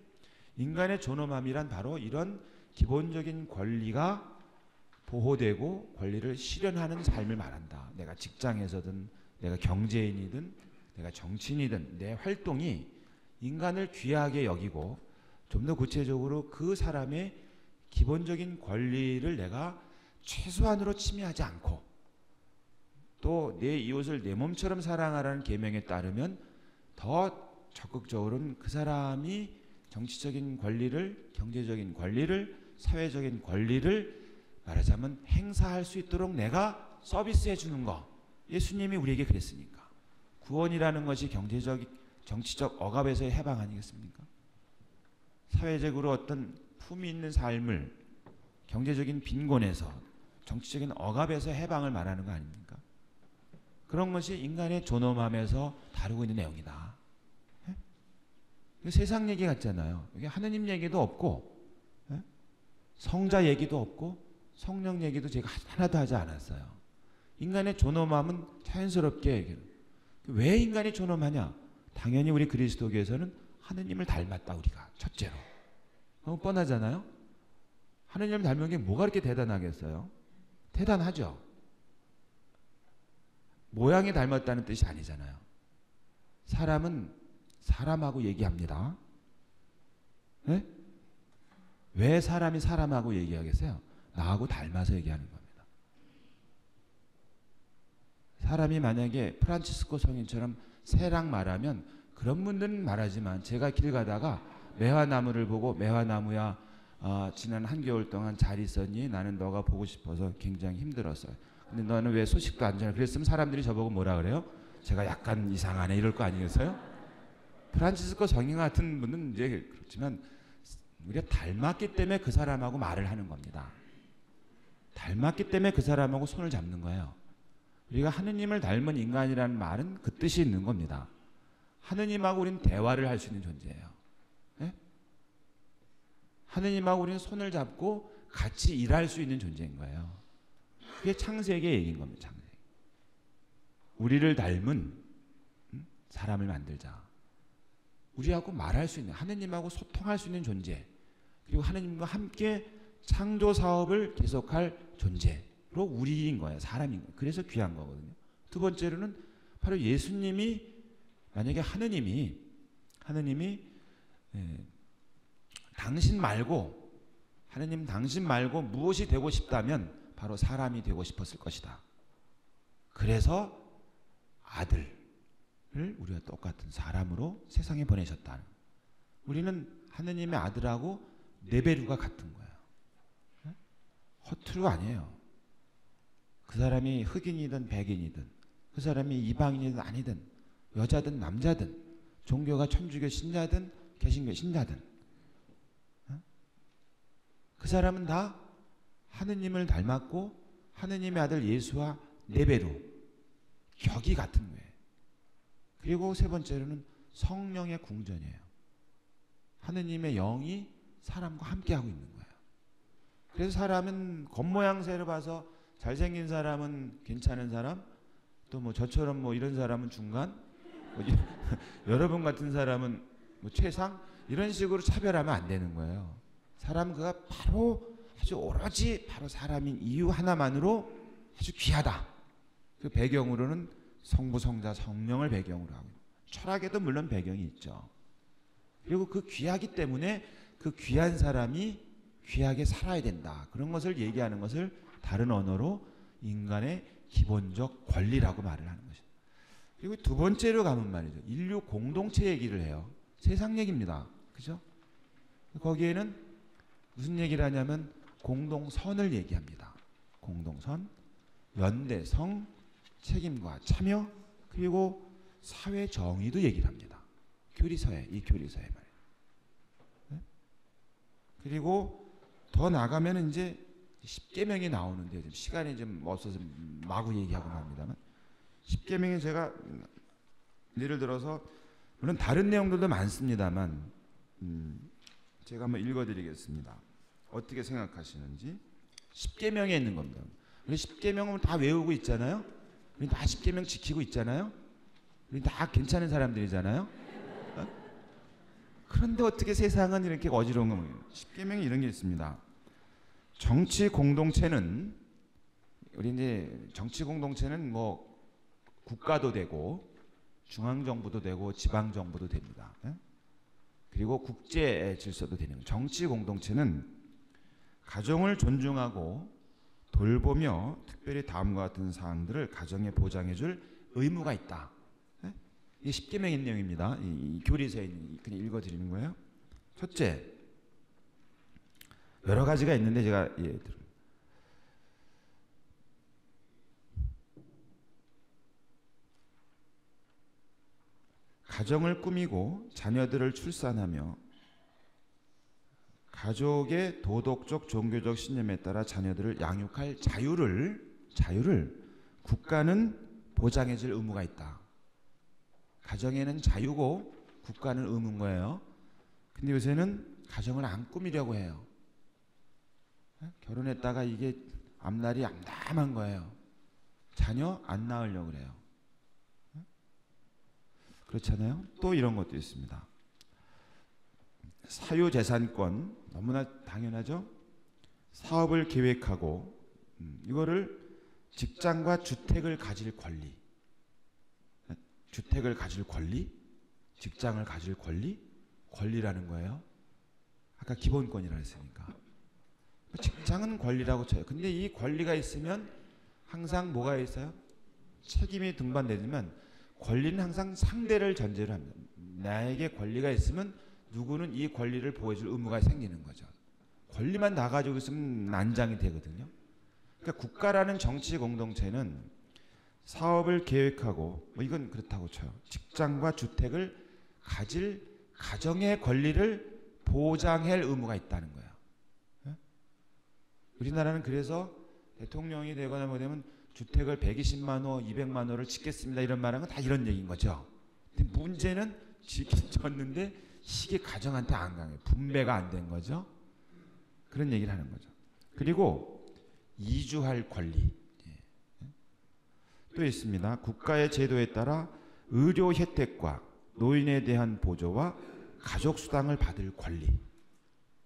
인간의 존엄함이란 바로 이런 기본적인 권리가 보호되고 권리를 실현하는 삶을 말한다. 내가 직장에서든 내가 경제인이든 내가 정치인이든 내 활동이 인간을 귀하게 여기고 좀 더 구체적으로 그 사람의 기본적인 권리를 내가 최소한으로 침해하지 않고 또 내 이웃을 내 몸처럼 사랑하라는 계명에 따르면 더 적극적으로는 그 사람이 정치적인 권리를, 경제적인 권리를, 사회적인 권리를 말하자면 행사할 수 있도록 내가 서비스해 주는 거. 예수님이 우리에게 그랬으니까. 구원이라는 것이 경제적, 정치적 억압에서의 해방 아니겠습니까? 사회적으로 어떤 품위 있는 삶을 경제적인 빈곤에서 정치적인 억압에서 해방을 말하는 거 아닙니까? 그런 것이 인간의 존엄함에서 다루고 있는 내용이다. 예? 세상 얘기 같잖아요. 이게 하느님 얘기도 없고, 예? 성자 얘기도 없고, 성령 얘기도 제가 하나도 하지 않았어요. 인간의 존엄함은 자연스럽게 왜 인간이 존엄하냐? 당연히 우리 그리스도교에서는 하느님을 닮았다 우리가 첫째로. 너무 뻔하잖아요. 하느님을 닮은 게 뭐가 그렇게 대단하겠어요? 대단하죠. 모양이 닮았다는 뜻이 아니잖아요. 사람은 사람하고 얘기합니다. 네? 왜 사람이 사람하고 얘기하겠어요? 나하고 닮아서 얘기하는 겁니다. 사람이 만약에 프란치스코 성인처럼 새랑 말하면 그런 분들은 말하지만 제가 길 가다가 매화나무를 보고 매화나무야 지난 한겨울 동안 잘 있었니? 나는 너가 보고 싶어서 굉장히 힘들었어요. 근데 너는 왜 소식도 안 전해? 그랬으면 사람들이 저보고 뭐라 그래요? 제가 약간 이상하네 이럴 거 아니겠어요? 프란치스코 성인 같은 분은 이제 그렇지만 우리가 닮았기 때문에 그 사람하고 말을 하는 겁니다. 닮았기 때문에 그 사람하고 손을 잡는 거예요. 우리가 하느님을 닮은 인간이라는 말은 그 뜻이 있는 겁니다. 하느님하고 우리는 대화를 할 수 있는 존재예요. 네? 하느님하고 우리는 손을 잡고 같이 일할 수 있는 존재인 거예요. 그게 창세기의 얘기인 겁니다. 창세기. 우리를 닮은 사람을 만들자. 우리하고 말할 수 있는, 하느님하고 소통할 수 있는 존재, 그리고 하느님과 함께 창조 사업을 계속할 존재로 우리인 거예요. 사람인 거예요. 그래서 귀한 거거든요. 두 번째로는 바로 예수님이 만약에 하느님이 당신 말고 하느님 당신 말고 무엇이 되고 싶다면 바로 사람이 되고 싶었을 것이다. 그래서 아들을 우리와 똑같은 사람으로 세상에 보내셨다. 우리는 하느님의 아들하고 레벨류가 같은 거예요. 허투루 아니에요. 그 사람이 흑인이든 백인이든 그 사람이 이방인이든 아니든 여자든 남자든 종교가 천주교 신자든 개신교 신자든 그 사람은 다 하느님을 닮았고 하느님의 아들 예수와 레벨루 격이 같은 거예요. 그리고 세 번째로는 성령의 궁전이에요. 하느님의 영이 사람과 함께하고 있는 거예요. 그래서 사람은 겉모양새를 봐서 잘생긴 사람은 괜찮은 사람, 또 뭐 저처럼 뭐 이런 사람은 중간, 뭐 여러분 같은 사람은 뭐 최상, 이런 식으로 차별하면 안 되는 거예요. 사람 그가 바로 아주 오로지 바로 사람인 이유 하나만으로 아주 귀하다. 그 배경으로는 성부, 성자, 성령을 배경으로 하고 철학에도 물론 배경이 있죠. 그리고 그 귀하기 때문에 그 귀한 사람이 귀하게 살아야 된다. 그런 것을 얘기하는 것을 다른 언어로 인간의 기본적 권리라고 말을 하는 것입니다. 그리고 두 번째로 가면 말이죠. 인류 공동체 얘기를 해요. 세상 얘기입니다. 그죠? 거기에는 무슨 얘기를 하냐면 공동선을 얘기합니다. 공동선, 연대성, 책임과 참여, 그리고 사회 정의도 얘기를 합니다. 교리서에, 이 교리서에 말이에요. 네? 그리고 더 나가면 이제 십계명이 나오는데 시간이 좀 없어서 마구 얘기하고 합니다만 십계명에 제가 예를 들어서 물론 다른 내용들도 많습니다만 제가 한번 읽어드리겠습니다. 어떻게 생각하시는지. 십계명에 있는 겁니다. 우리 십계명을 다 외우고 있잖아요. 우리 다 십계명 지키고 있잖아요. 우리 다 괜찮은 사람들이잖아요. 어? 그런데 어떻게 세상은 이렇게 어지러운 겁니까? 십계명에 이런 게 있습니다. 정치 공동체는 우리 이제 정치 공동체는 뭐 국가도 되고 중앙 정부도 되고 지방 정부도 됩니다. 예? 그리고 국제 질서도 되는 거예요. 정치 공동체는 가정을 존중하고 돌보며 특별히 다음과 같은 사항들을 가정에 보장해줄 의무가 있다. 네? 이게 10계명의 내용입니다. 이 교리서에 있는 그냥 읽어드리는 거예요. 첫째, 여러 가지가 있는데 제가 가정을 꾸미고 자녀들을 출산하며 가족의 도덕적 종교적 신념에 따라 자녀들을 양육할 자유를 국가는 보장해 줄 의무가 있다. 가정에는 자유고 국가는 의무인 거예요. 근데 요새는 가정을 안 꾸미려고 해요. 결혼했다가 이게 앞날이 암담한 거예요. 자녀 안 낳으려고 그래요. 그렇잖아요. 또 이런 것도 있습니다. 사유재산권 너무나 당연하죠. 사업을 계획하고 이거를 직장과 주택을 가질 권리, 주택을 가질 권리, 직장을 가질 권리라는 거예요. 아까 기본권이라 했으니까. 직장은 권리라고 쳐요. 근데 이 권리가 있으면 항상 뭐가 있어요? 책임이 등반되지만 권리는 항상 상대를 전제로 합니다. 나에게 권리가 있으면 누구는 이 권리를 보호해줄 의무가 생기는 거죠. 권리만 다 가지고 있으면 난장이 되거든요. 그러니까 국가라는 정치 공동체는 사업을 계획하고 뭐 이건 그렇다고 쳐요. 직장과 주택을 가질 가정의 권리를 보장할 의무가 있다는 거예요. 네? 우리나라는 그래서 대통령이 되거나 뭐 되면 주택을 120만 호, 200만 호를 짓겠습니다 이런 말하는 건 다 이런 얘기인 거죠. 근데 문제는 짓긴 졌는데 이게 가정한테 안 강해요. 분배가 안 된 거죠. 그런 얘기를 하는 거죠. 그리고 이주할 권리. 또 있습니다. 국가의 제도에 따라 의료 혜택과 노인에 대한 보조와 가족수당을 받을 권리.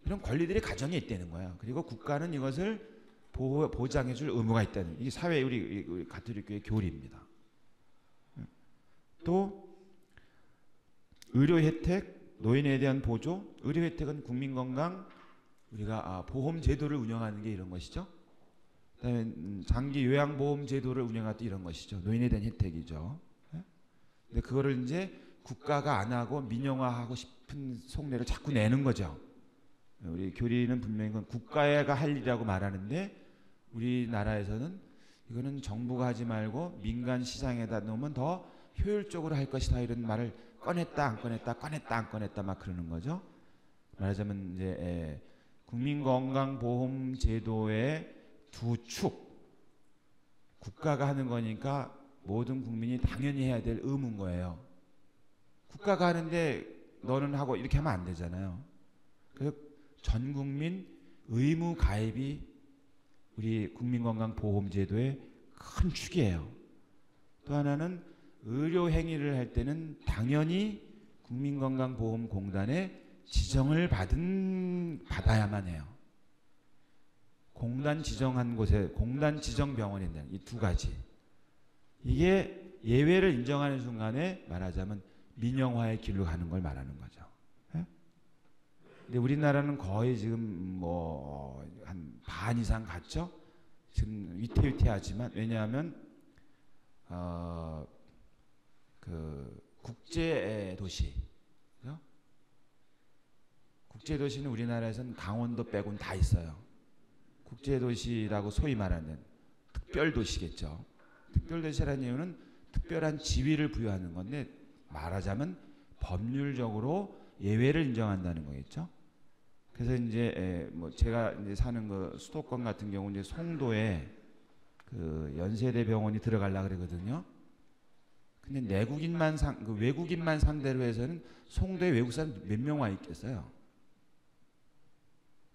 이런 권리들이 가정에 있다는 거예요. 그리고 국가는 이것을 보장해 줄 의무가 있다는, 이게 사회 우리 가톨릭교의 교리입니다. 또 의료 혜택, 노인에 대한 보조, 의료 혜택은 국민건강, 우리가 보험 제도를 운영하는 게 이런 것이죠. 그다음에 장기 요양보험 제도를 운영할 때 이런 것이죠. 노인에 대한 혜택이죠. 근데 그거를 이제 국가가 안 하고 민영화하고 싶은 속내를 자꾸 내는 거죠. 우리 교리는 분명히 건 국가가 할 일이라고 말하는데 우리나라에서는 이거는 정부가 하지 말고 민간 시장에다 놓으면 더 효율적으로 할 것이다 이런 말을 꺼냈다 안 꺼냈다 꺼냈다 안 꺼냈다 막 그러는 거죠. 말하자면 이제 국민건강보험 제도의 두 축, 국가가 하는 거니까 모든 국민이 당연히 해야 될 의무인 거예요. 국가가 하는데 너는 하고 이렇게 하면 안 되잖아요. 그래서 전 국민 의무 가입이 우리 국민건강보험제도의 큰 축이에요. 또 하나는 의료 행위를 할 때는 당연히 국민건강보험공단에 지정을 받아야만 해요. 공단 지정한 곳에 공단 지정 병원이 있는 이 두 가지. 이게 예외를 인정하는 순간에 말하자면 민영화의 길로 가는 걸 말하는 거죠. 예? 근데 우리나라는 거의 지금 뭐 한 반 이상 갔죠. 지금 위태위태하지만 왜냐하면 그 국제 도시, 그죠? 국제 도시는 우리나라에서는 강원도 빼고는 다 있어요. 국제 도시라고 소위 말하는 특별 도시겠죠. 특별 도시라는 이유는 특별한 지위를 부여하는 건데 말하자면 법률적으로 예외를 인정한다는 거겠죠. 그래서 이제 뭐 제가 이제 사는 그 수도권 같은 경우 이제 송도에 그 연세대 병원이 들어가려고 그러거든요. 근데 내국인만 그 외국인만 상대로 해서는 송도에 외국 사람 몇 명 와 있겠어요.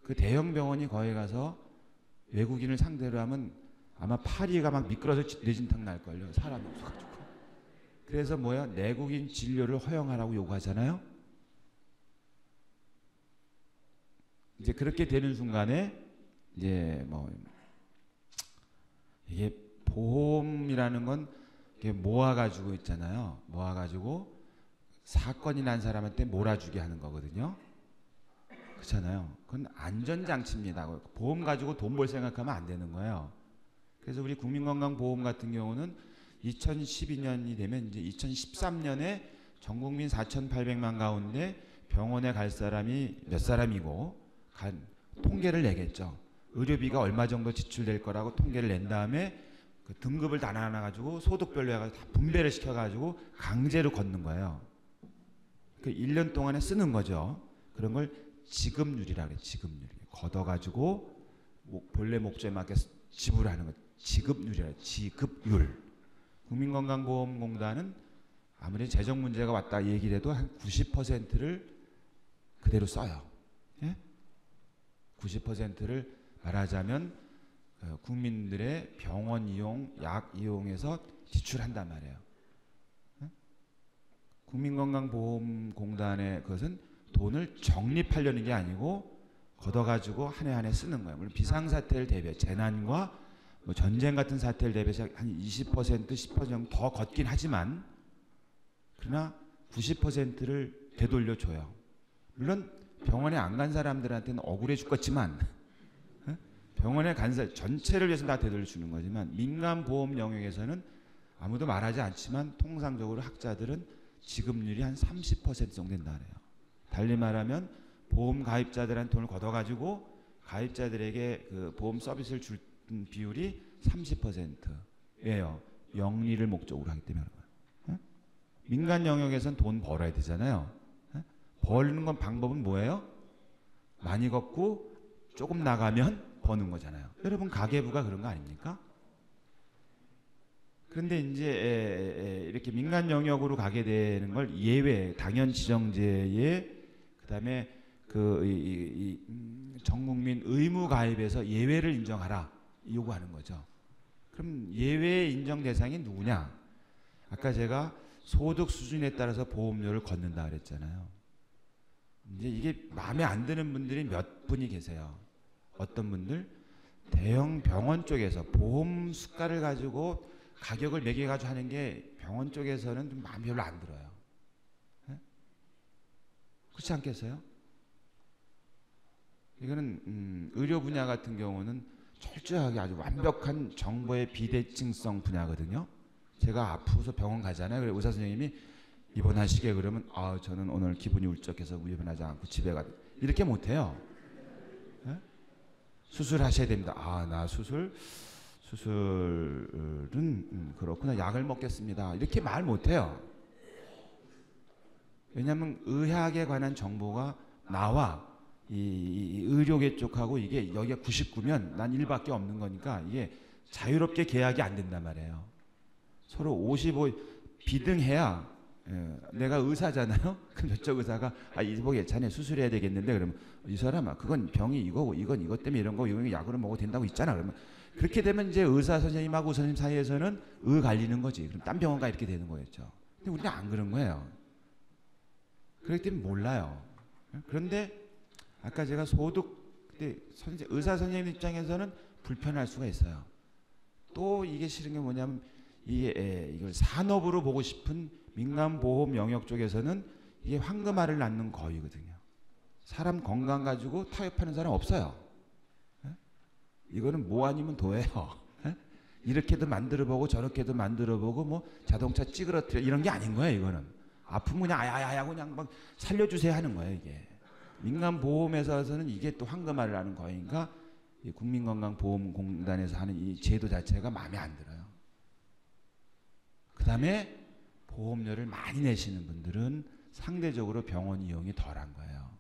그 대형 병원이 거기 가서 외국인을 상대로 하면 아마 파리가 막 미끄러져 내진탕 날걸요. 사람이 없어가지고. 그래서 뭐야? 내국인 진료를 허용하라고 요구하잖아요. 이제 그렇게 되는 순간에 이제 뭐 이게 보험이라는 건 이게 모아가지고 있잖아요. 모아가지고 사건이 난 사람한테 몰아주게 하는 거거든요. 그렇잖아요. 그건 안전장치입니다. 보험 가지고 돈 벌 생각하면 안 되는 거예요. 그래서 우리 국민건강보험 같은 경우는 2012년이 되면 이제 2013년에 전 국민 4,800만 가운데 병원에 갈 사람이 몇 사람이고 통계를 내겠죠. 의료비가 얼마 정도 지출될 거라고 통계를 낸 다음에 그 등급을 다 나눠가지고 소득별로 해가지고 다 분배를 시켜가지고 강제로 걷는 거예요. 그 1년 동안에 쓰는 거죠. 그런 걸 지급률이라고 해요. 지급률. 걷어가지고 본래 목적에 맞게 지불하는 거. 지급률이라 지급률. 국민건강보험공단은 아무리 재정 문제가 왔다 얘기를 해도 한 90%를 그대로 써요. 예? 90%를 말하자면 국민들의 병원 이용, 약 이용에서 지출한단 말이에요. 예? 국민건강보험공단의 그것은 돈을 적립하려는 게 아니고 걷어가지고 한 해 한 해 쓰는 거예요. 물론 비상사태를 대비해 재난과 뭐 전쟁 같은 사태를 대비해서 한 20%, 10% 정도 더 걷긴 하지만 그러나 90%를 되돌려줘요. 물론 병원에 안 간 사람들한테는 억울해 죽겠지만 병원에 간 사람 전체를 위해서 다 되돌려주는 거지만 민간보험 영역에서는 아무도 말하지 않지만 통상적으로 학자들은 지급률이 한 30% 정도 된다 그래요. 달리 말하면 보험 가입자들한테 돈을 걷어가지고 가입자들에게 그 보험 서비스를 줄 비율이 30%예요. 영리를 목적으로 하기 때문에 그런 거예요. 민간 영역에서는 돈 벌어야 되잖아요. 벌는 건 방법은 뭐예요? 많이 걷고 조금 나가면 버는 거잖아요. 여러분 가계부가 그런 거 아닙니까? 그런데 이제 이렇게 민간 영역으로 가게 되는 걸 예외, 당연 지정제에 그다음에 전국민 의무 가입에서 예외를 인정하라 요구하는 거죠. 그럼 예외 인정 대상이 누구냐? 아까 제가 소득 수준에 따라서 보험료를 걷는다 그랬잖아요. 이제 이게 마음에 안 드는 분들이 몇 분이 계세요. 어떤 분들 대형 병원 쪽에서 보험 수가를 가지고 가격을 매겨가지고 하는 게 병원 쪽에서는 좀 마음이 별로 안 들어요. 네? 그렇지 않겠어요? 이거는 의료 분야 같은 경우는 철저하게 아주 완벽한 정보의 비대칭성 분야거든요. 제가 아프서 병원 가잖아요. 그래 의사 선생님이 입원하시게 그러면 저는 오늘 기분이 울적해서 입원하지 않고 집에 가 이렇게 못해요. 네? 수술하셔야 됩니다. 나 수술은 그렇구나. 약을 먹겠습니다. 이렇게 말 못해요. 왜냐하면 의학에 관한 정보가 나와 이 의료계 쪽하고 이게 여기가 99면 난 1밖에 없는 거니까 이게 자유롭게 계약이 안 된단 말이에요. 서로 55 비등해야 내가 의사잖아요. 그럼 저쪽 의사가 이거 괜찮아요. 수술해야 되겠는데 그러면 이 사람아 그건 병이 이거고 이건 이것 때문에 이런 거 이거 약으로 먹어도 된다고 있잖아. 그러면 그렇게 되면 이제 의사 선생님하고 의사 선생님 사이에서는 갈리는 거지. 그럼 딴 병원 가 이렇게 되는 거였죠. 근데 우리는 안 그런 거예요. 그렇기 때문에 몰라요. 그런데 아까 제가 소득 의사 선생님 입장에서는 불편할 수가 있어요. 또 이게 싫은 게 뭐냐면 이걸 산업으로 보고 싶은 민간보험 영역 쪽에서는 이게 황금알을 낳는 거위거든요. 사람 건강 가지고 타협하는 사람 없어요. 이거는 뭐 아니면 도예요. 이렇게도 만들어보고 저렇게도 만들어보고 뭐 자동차 찌그러뜨려 이런 게 아닌 거예요. 이거는 아프면 그냥 아야야야 그냥 막 살려주세요 하는 거예요. 이게 민간보험회사에서는 이게 또 황금알을 낳는 거인가 국민건강보험공단에서 하는 이 제도 자체가 마음에 안 들어요. 그 다음에 보험료를 많이 내시는 분들은 상대적으로 병원 이용이 덜한 거예요.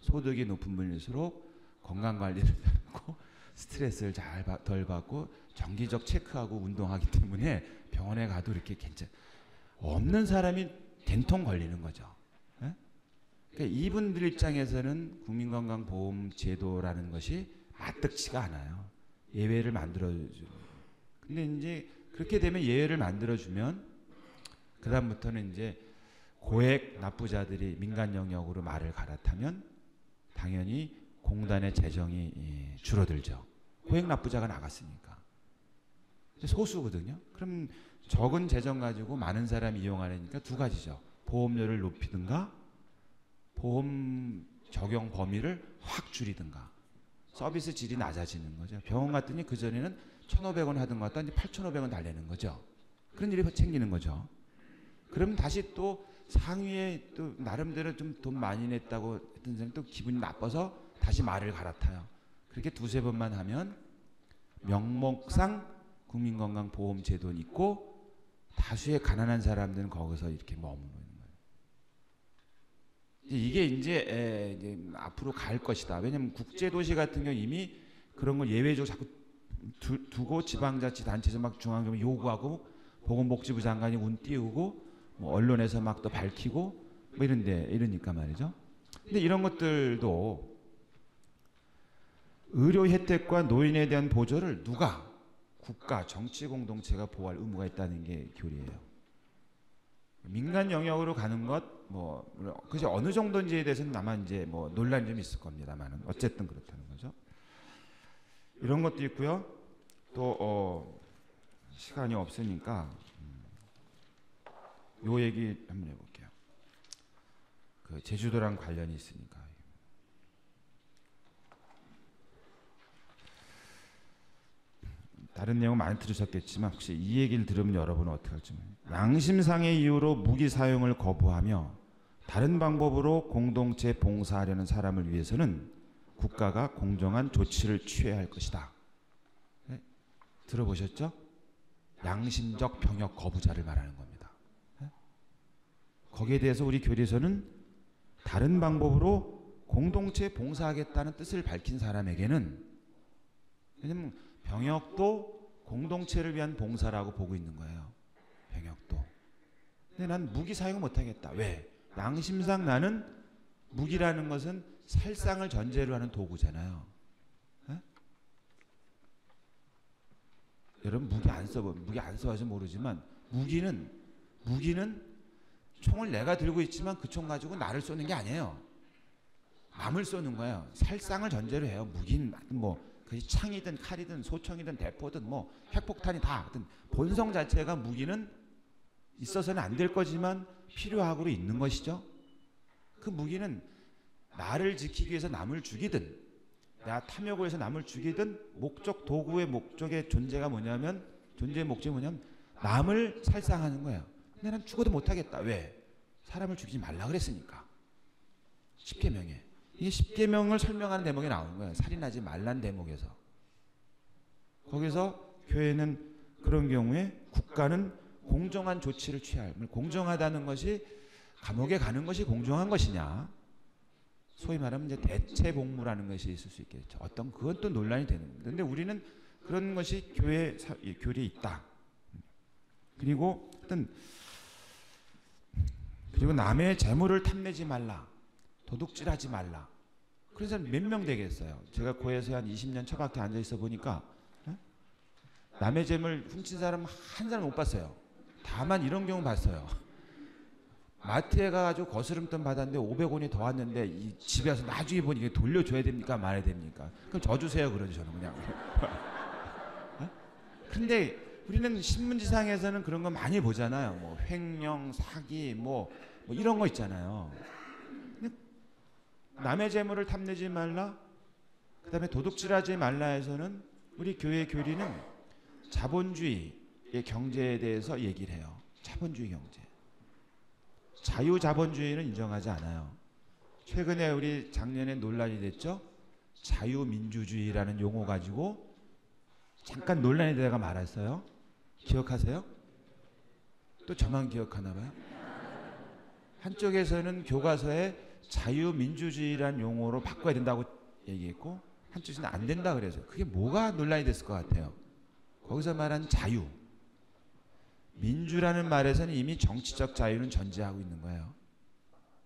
소득이 높은 분일수록 건강관리를 하고 스트레스를 덜 받고 정기적 체크하고 운동하기 때문에 병원에 가도 이렇게 없는 사람이 된통 걸리는 거죠. 네? 그러니까 이분들 입장에서는 국민건강보험 제도라는 것이 마뜩지가 않아요. 예외를 만들어주고. 근데 이제 그렇게 되면 예외를 만들어주면 그다음부터는 이제 고액 납부자들이 민간 영역으로 말을 갈아타면 당연히 공단의 재정이 줄어들죠. 고액 납부자가 나갔으니까. 소수거든요. 그럼 적은 재정 가지고 많은 사람이 이용하려니까 두 가지죠. 보험료를 높이든가 보험 적용 범위를 확 줄이든가 서비스 질이 낮아지는 거죠. 병원 갔더니 그전에는 1,500원 하던 것 같다 이제 8,500원 달래는 거죠. 그런 일이 생기는 거죠. 그럼 다시 또 상위에 또 나름대로 좀 돈 많이 냈다고 했던 사람이 또 기분이 나빠서 다시 말을 갈아타요. 그렇게 두세 번만 하면 명목상 국민건강보험제도는 있고 다수의 가난한 사람들은 거기서 이렇게 머무는 거예요. 이게 이제 앞으로 갈 것이다. 왜냐하면 국제도시 같은 경우 이미 그런 걸 예외적으로 자꾸 두고 지방자치단체에서 막 중앙정부 요구하고 보건복지부 장관이 운 띄우고 뭐 언론에서 막 또 밝히고 뭐 이러니까 말이죠. 근데 이런 것들도 의료 혜택과 노인에 대한 보조를 누가 국가 정치 공동체가 보호할 의무가 있다는 게 교리예요. 민간 영역으로 가는 것 뭐 그게 어느 정도인지에 대해서는 아마 이제 뭐 논란이 좀 있을 겁니다만은 어쨌든 그렇다는 거죠. 이런 것도 있고요. 또 시간이 없으니까 요 얘기 한번 해볼게요. 그 제주도랑 관련이 있으니까. 다른 내용 많이 들으셨겠지만 혹시 이 얘기를 들으면 여러분은 어떻게 할지 모르겠어요. 양심상의 이유로 무기 사용을 거부하며 다른 방법으로 공동체 봉사하려는 사람을 위해서는 국가가 공정한 조치를 취해야 할 것이다. 네? 들어보셨죠? 양심적 병역 거부자를 말하는 겁니다. 네? 거기에 대해서 우리 교리에서는 다른 방법으로 공동체에 봉사하겠다는 뜻을 밝힌 사람에게는 왜냐면 병역도 공동체를 위한 봉사라고 보고 있는 거예요. 병역도. 근데 난 무기 사용을 못하겠다. 왜? 양심상 나는 무기라는 것은 살상을 전제로 하는 도구잖아요. 에? 여러분 무기 안 써봐서 모르지만 무기는 총을 내가 들고 있지만 그 총 가지고 나를 쏘는 게 아니에요. 남을 쏘는 거예요. 살상을 전제로 해요. 무기는 뭐 그 창이든 칼이든 소총이든 대포든 뭐 핵폭탄이 다 하여튼 본성 자체가 무기는 있어서는 안 될 거지만 필요하고 있는 것이죠. 그 무기는 나를 지키기 위해서 남을 죽이든 내가 탐욕을 해서 남을 죽이든 목적 도구의 목적의 존재가 뭐냐면 존재의 목적이 뭐냐면 남을 살상하는 거예요. 근데 난 죽어도 못하겠다. 왜? 사람을 죽이지 말라 그랬으니까. 10계명에. 이게 10계명을 설명하는 대목에 나오는 거예요. 살인하지 말란 대목에서. 거기서 교회는 그런 경우에 국가는 공정한 조치를 취할. 공정하다는 것이 감옥에 가는 것이 공정한 것이냐. 소위 말하면 이제 대체복무라는 것이 있을 수 있겠죠. 어떤 그건 또 논란이 되는 겁니다. 그런데 우리는 그런 것이 교리에 있다. 그리고 남의 재물을 탐내지 말라. 도둑질하지 말라. 그런 사람 몇 명 되겠어요. 제가 고에서 한 20년 처박혀 앉아 있어 보니까 남의 재물 훔친 사람 한 사람 못 봤어요. 다만 이런 경우 봤어요. 마트에 가가지고 거스름돈 받았는데 500원이 더 왔는데 이 집에 와서 나중에 보니 이게 돌려줘야 됩니까 말아야 됩니까? 그럼 저 주세요 그러죠 저는 그냥. 근데 우리는 신문지상에서는 그런 거 많이 보잖아요. 뭐 횡령, 사기, 뭐 이런 거 있잖아요. 근데 남의 재물을 탐내지 말라, 그 다음에 도둑질하지 말라에서는 우리 교회의 교리는 자본주의의 경제에 대해서 얘기를 해요. 자본주의 경제. 자유자본주의는 인정하지 않아요. 최근에 우리 작년에 논란이 됐죠. 자유민주주의라는 용어 가지고 잠깐 논란이 되다가 말았어요. 기억하세요? 또 저만 기억하나 봐요. 한쪽에서는 교과서에 자유민주주의라는 용어로 바꿔야 된다고 얘기했고 한쪽에서는 안 된다 그래서 그게 뭐가 논란이 됐을 것 같아요. 거기서 말한 자유. 민주라는 말에서는 이미 정치적 자유는 전제하고 있는 거예요.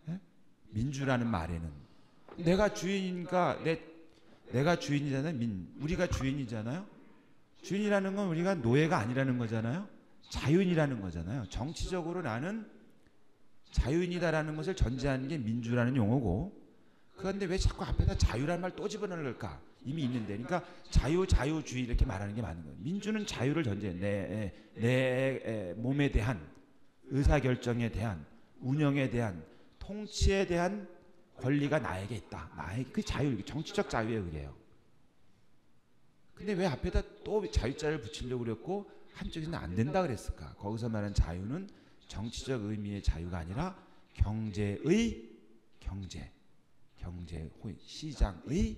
네? 민주라는 말에는 내가 주인이니까 내가 주인이잖아요. 우리가 주인이잖아요. 주인이라는 건 우리가 노예가 아니라는 거잖아요. 자유인이라는 거잖아요. 정치적으로 나는 자유인이다라는 것을 전제하는 게 민주라는 용어고 그런데 왜 자꾸 앞에다 자유라는 말 또 집어넣을까? 이미 있는데. 그러니까 자유주의 이렇게 말하는 게 맞는 거예요. 민주는 자유를 전제해. 내 몸에 대한 의사결정에 대한 운영에 대한, 통치에 대한 권리가 나에게 있다. 나의 그 자유, 정치적 자유의 의례예요. 근데 왜 앞에다 또 자유자를 붙이려고 그랬고 한쪽에서는 안 된다 그랬을까? 거기서 말하는 자유는 정치적 의미의 자유가 아니라 경제의 시장의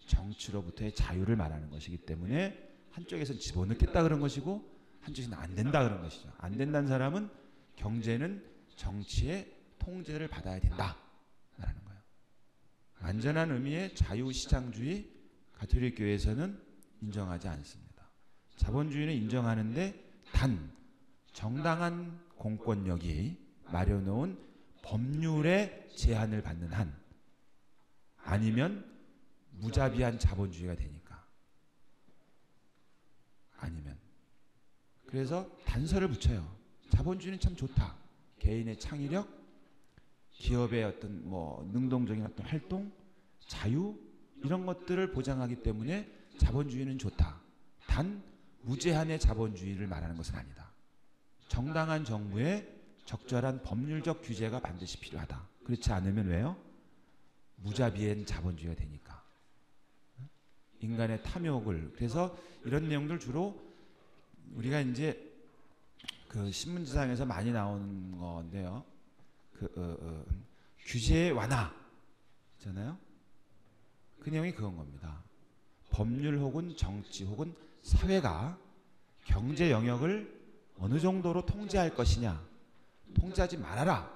정치로부터의 자유를 말하는 것이기 때문에 한쪽에서는 집어넣겠다 그런 것이고 한쪽에서는 안 된다 그런 것이죠. 안 된다는 사람은 경제는 정치의 통제를 받아야 된다 라는 거예요. 완전한 의미의 자유시장주의 가톨릭 교회에서는 인정하지 않습니다. 자본주의는 인정하는데 단 정당한 공권력이 마련해온 법률의 제한을 받는 한, 아니면 무자비한 자본주의가 되니까, 아니면. 그래서 단서를 붙여요. 자본주의는 참 좋다. 개인의 창의력, 기업의 어떤 능동적인 어떤 활동, 자유 이런 것들을 보장하기 때문에 자본주의는 좋다. 단 무제한의 자본주의를 말하는 것은 아니다. 정당한 정부의 적절한 법률적 규제가 반드시 필요하다. 그렇지 않으면 왜요? 무자비한 자본주의가 되니까. 인간의 탐욕을. 그래서 이런 내용들 주로 우리가 이제 그 신문지상에서 많이 나오는 건데요. 규제 완화 있잖아요. 그 내용이 그건 겁니다. 법률 혹은 정치 혹은 사회가 경제 영역을 어느 정도로 통제할 것이냐, 통제하지 말아라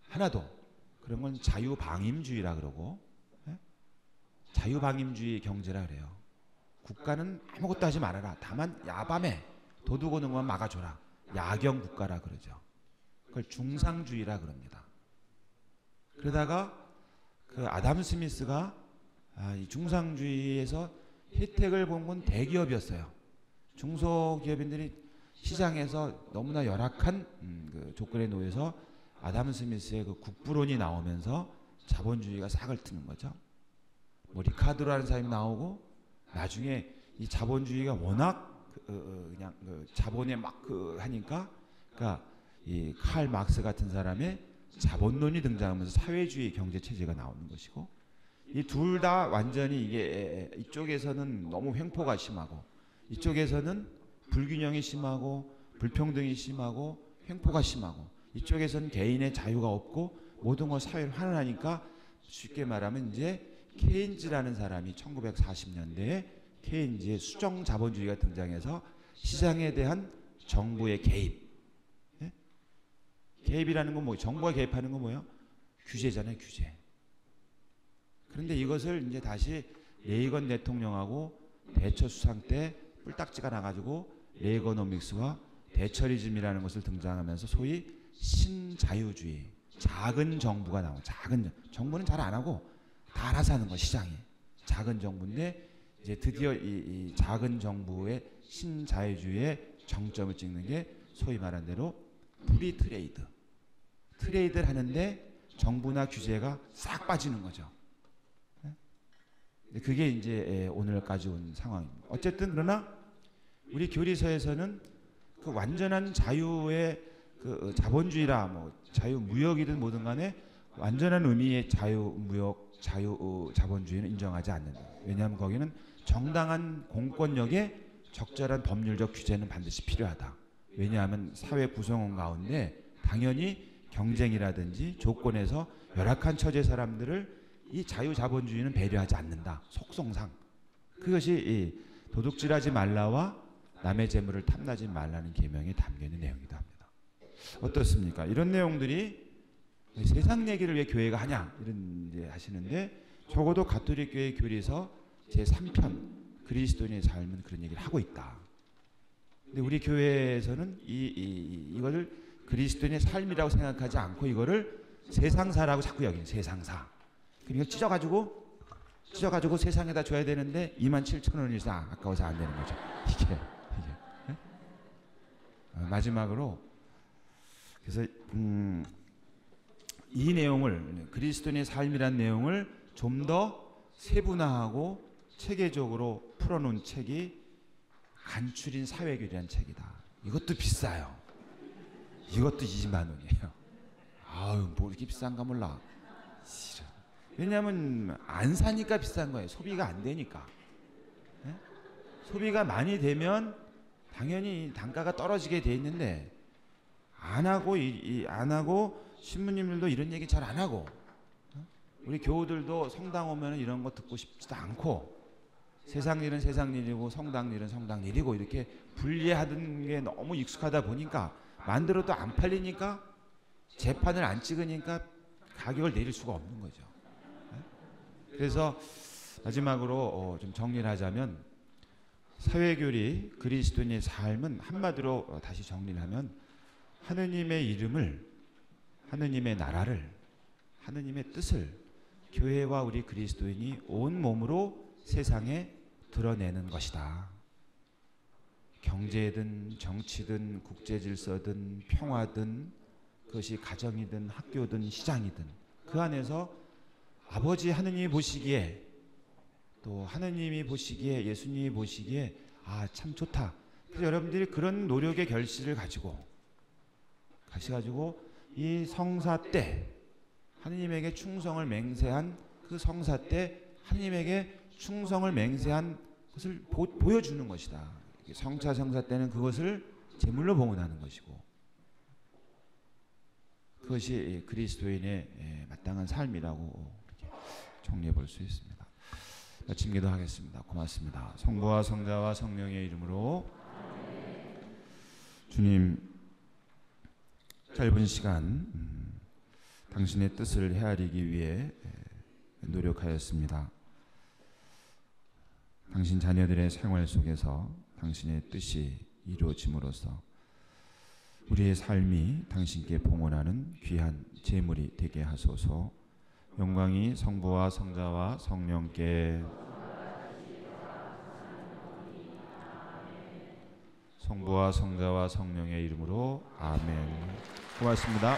하나도. 그런 건 자유방임주의라 그러고, 자유방임주의 경제라 그래요. 국가는 아무것도 하지 말아라. 다만 야밤에 도둑 오는 것만 막아줘라. 야경국가라 그러죠. 그걸 중상주의라 그럽니다. 그러다가 그 아담 스미스가 이 중상주의에서 혜택을 본 건 대기업이었어요. 중소기업인들이 시장에서 너무나 열악한 그 조건에 놓여서 아담 스미스의 그 국부론이 나오면서 자본주의가 싹을 트는 거죠. 리카르도라는 사람이 나오고, 나중에 이 자본주의가 워낙 그냥 자본에 막 하니까, 그러니까 이 칼 막스 같은 사람의 자본론이 등장하면서 사회주의 경제 체제가 나오는 것이고, 이 둘 다 완전히 이게 이쪽에서는 너무 횡포가 심하고 이쪽에서는 불균형이 심하고 불평등이 심하고 횡포가 심하고, 이쪽에서는 개인의 자유가 없고 모든 걸 사회를 환원하니까, 쉽게 말하면 이제 케인즈라는 사람이 1940년대에 케인즈의 수정 자본주의가 등장해서 시장에 대한 정부의 개입, 개입이라는 건 정부가 개입하는 건 뭐예요? 규제잖아요, 규제. 그런데 이것을 이제 다시 레이건 대통령하고 대처 수상 때 뿔딱지가 나가지고 레이거노믹스와 대처리즘이라는 것을 등장하면서 소위 신자유주의, 작은 정부가 나와요. 정부는 잘 안 하고 다 알아서 하는 거, 시장이. 작은 정부인데 이제 드디어 이 작은 정부의 신자유주의의 정점을 찍는 게 소위 말한 대로 프리 트레이드. 트레이드를 하는데 정부나 규제가 싹 빠지는 거죠. 그게 이제 오늘까지 온 상황입니다. 어쨌든 그러나 우리 교리서에서는 그 완전한 자유의 그 자본주의라 자유무역이든 뭐든 간에 완전한 의미의 자유무역, 자본주의는 인정하지 않는다. 왜냐하면 거기는 정당한 공권력의 적절한 법률적 규제는 반드시 필요하다. 왜냐하면 사회 구성원 가운데 당연히 경쟁이라든지 조건에서 열악한 처지의 사람들을 이 자유자본주의는 배려하지 않는다. 속성상. 그것이 이 도둑질하지 말라와 남의 재물을 탐나지 말라는 계명에 담겨있는 내용이기도 합니다. 어떻습니까? 이런 내용들이 세상 얘기를 왜 교회가 하냐 이런 이제 하시는데, 적어도 가톨릭 교회 교리서 제3편 그리스도인의 삶은 그런 얘기를 하고 있다. 근데 우리 교회에서는 이거를 그리스도인의 삶이라고 생각하지 않고 이거를 세상사라고 자꾸 여기는, 세상사. 그러니까 찢어가지고 세상에다 줘야 되는데 27,000원이 아까워서 안 되는 거죠. 이게. 마지막으로 그래서 이 내용을, 그리스도인의 삶이란 내용을 좀 더 세분화하고 체계적으로 풀어놓은 책이 간추린 사회교리라는 책이다. 이것도 비싸요. 이것도 20만 원이에요. 아유 뭐 이렇게 비싼가 몰라. 싫어. 왜냐하면 안 사니까 비싼 거예요. 소비가 안 되니까. 네? 소비가 많이 되면 당연히 단가가 떨어지게 돼 있는데 안 하고 안 하고 신부님들도 이런 얘기 잘 안 하고 우리 교우들도 성당 오면 이런 거 듣고 싶지도 않고 세상 일은 세상 일이고 성당 일은 성당 일이고 이렇게 분리하던 게 너무 익숙하다 보니까 만들어도 안 팔리니까 재판을 안 찍으니까 가격을 내릴 수가 없는 거죠. 그래서 마지막으로 좀 정리를 하자면 사회교리 그리스도인의 삶은 한마디로 다시 정리를 하면 하느님의 이름을 하느님의 나라를 하느님의 뜻을 교회와 우리 그리스도인이 온 몸으로 세상에 드러내는 것이다. 경제든 정치든 국제질서든 평화든 그것이 가정이든 학교든 시장이든 그 안에서 아버지 하느님이 보시기에 또 하느님이 보시기에 예수님이 보시기에 아 참 좋다. 그래서 여러분들이 그런 노력의 결실을 가지고 이 성사 때 하느님에게 충성을 맹세한 그 성사 때 하느님에게 충성을 맹세한 것을 보여주는 것이다. 성차 성사 때는 그것을 제물로 봉헌하는 것이고 그것이 그리스도인의 마땅한 삶이라고 이렇게 정리해 볼 수 있습니다. 아침 기도하겠습니다. 고맙습니다. 성부와 성자와 성령의 이름으로 주님 짧은 시간 당신의 뜻을 헤아리기 위해 노력하였습니다. 당신 자녀들의 생활 속에서 당신의 뜻이 이루어짐으로써 우리의 삶이 당신께 봉헌하는 귀한 제물이 되게 하소서. 영광이 성부와 성자와 성령께 성부와 성자와 성령의 이름으로 아멘. 고맙습니다.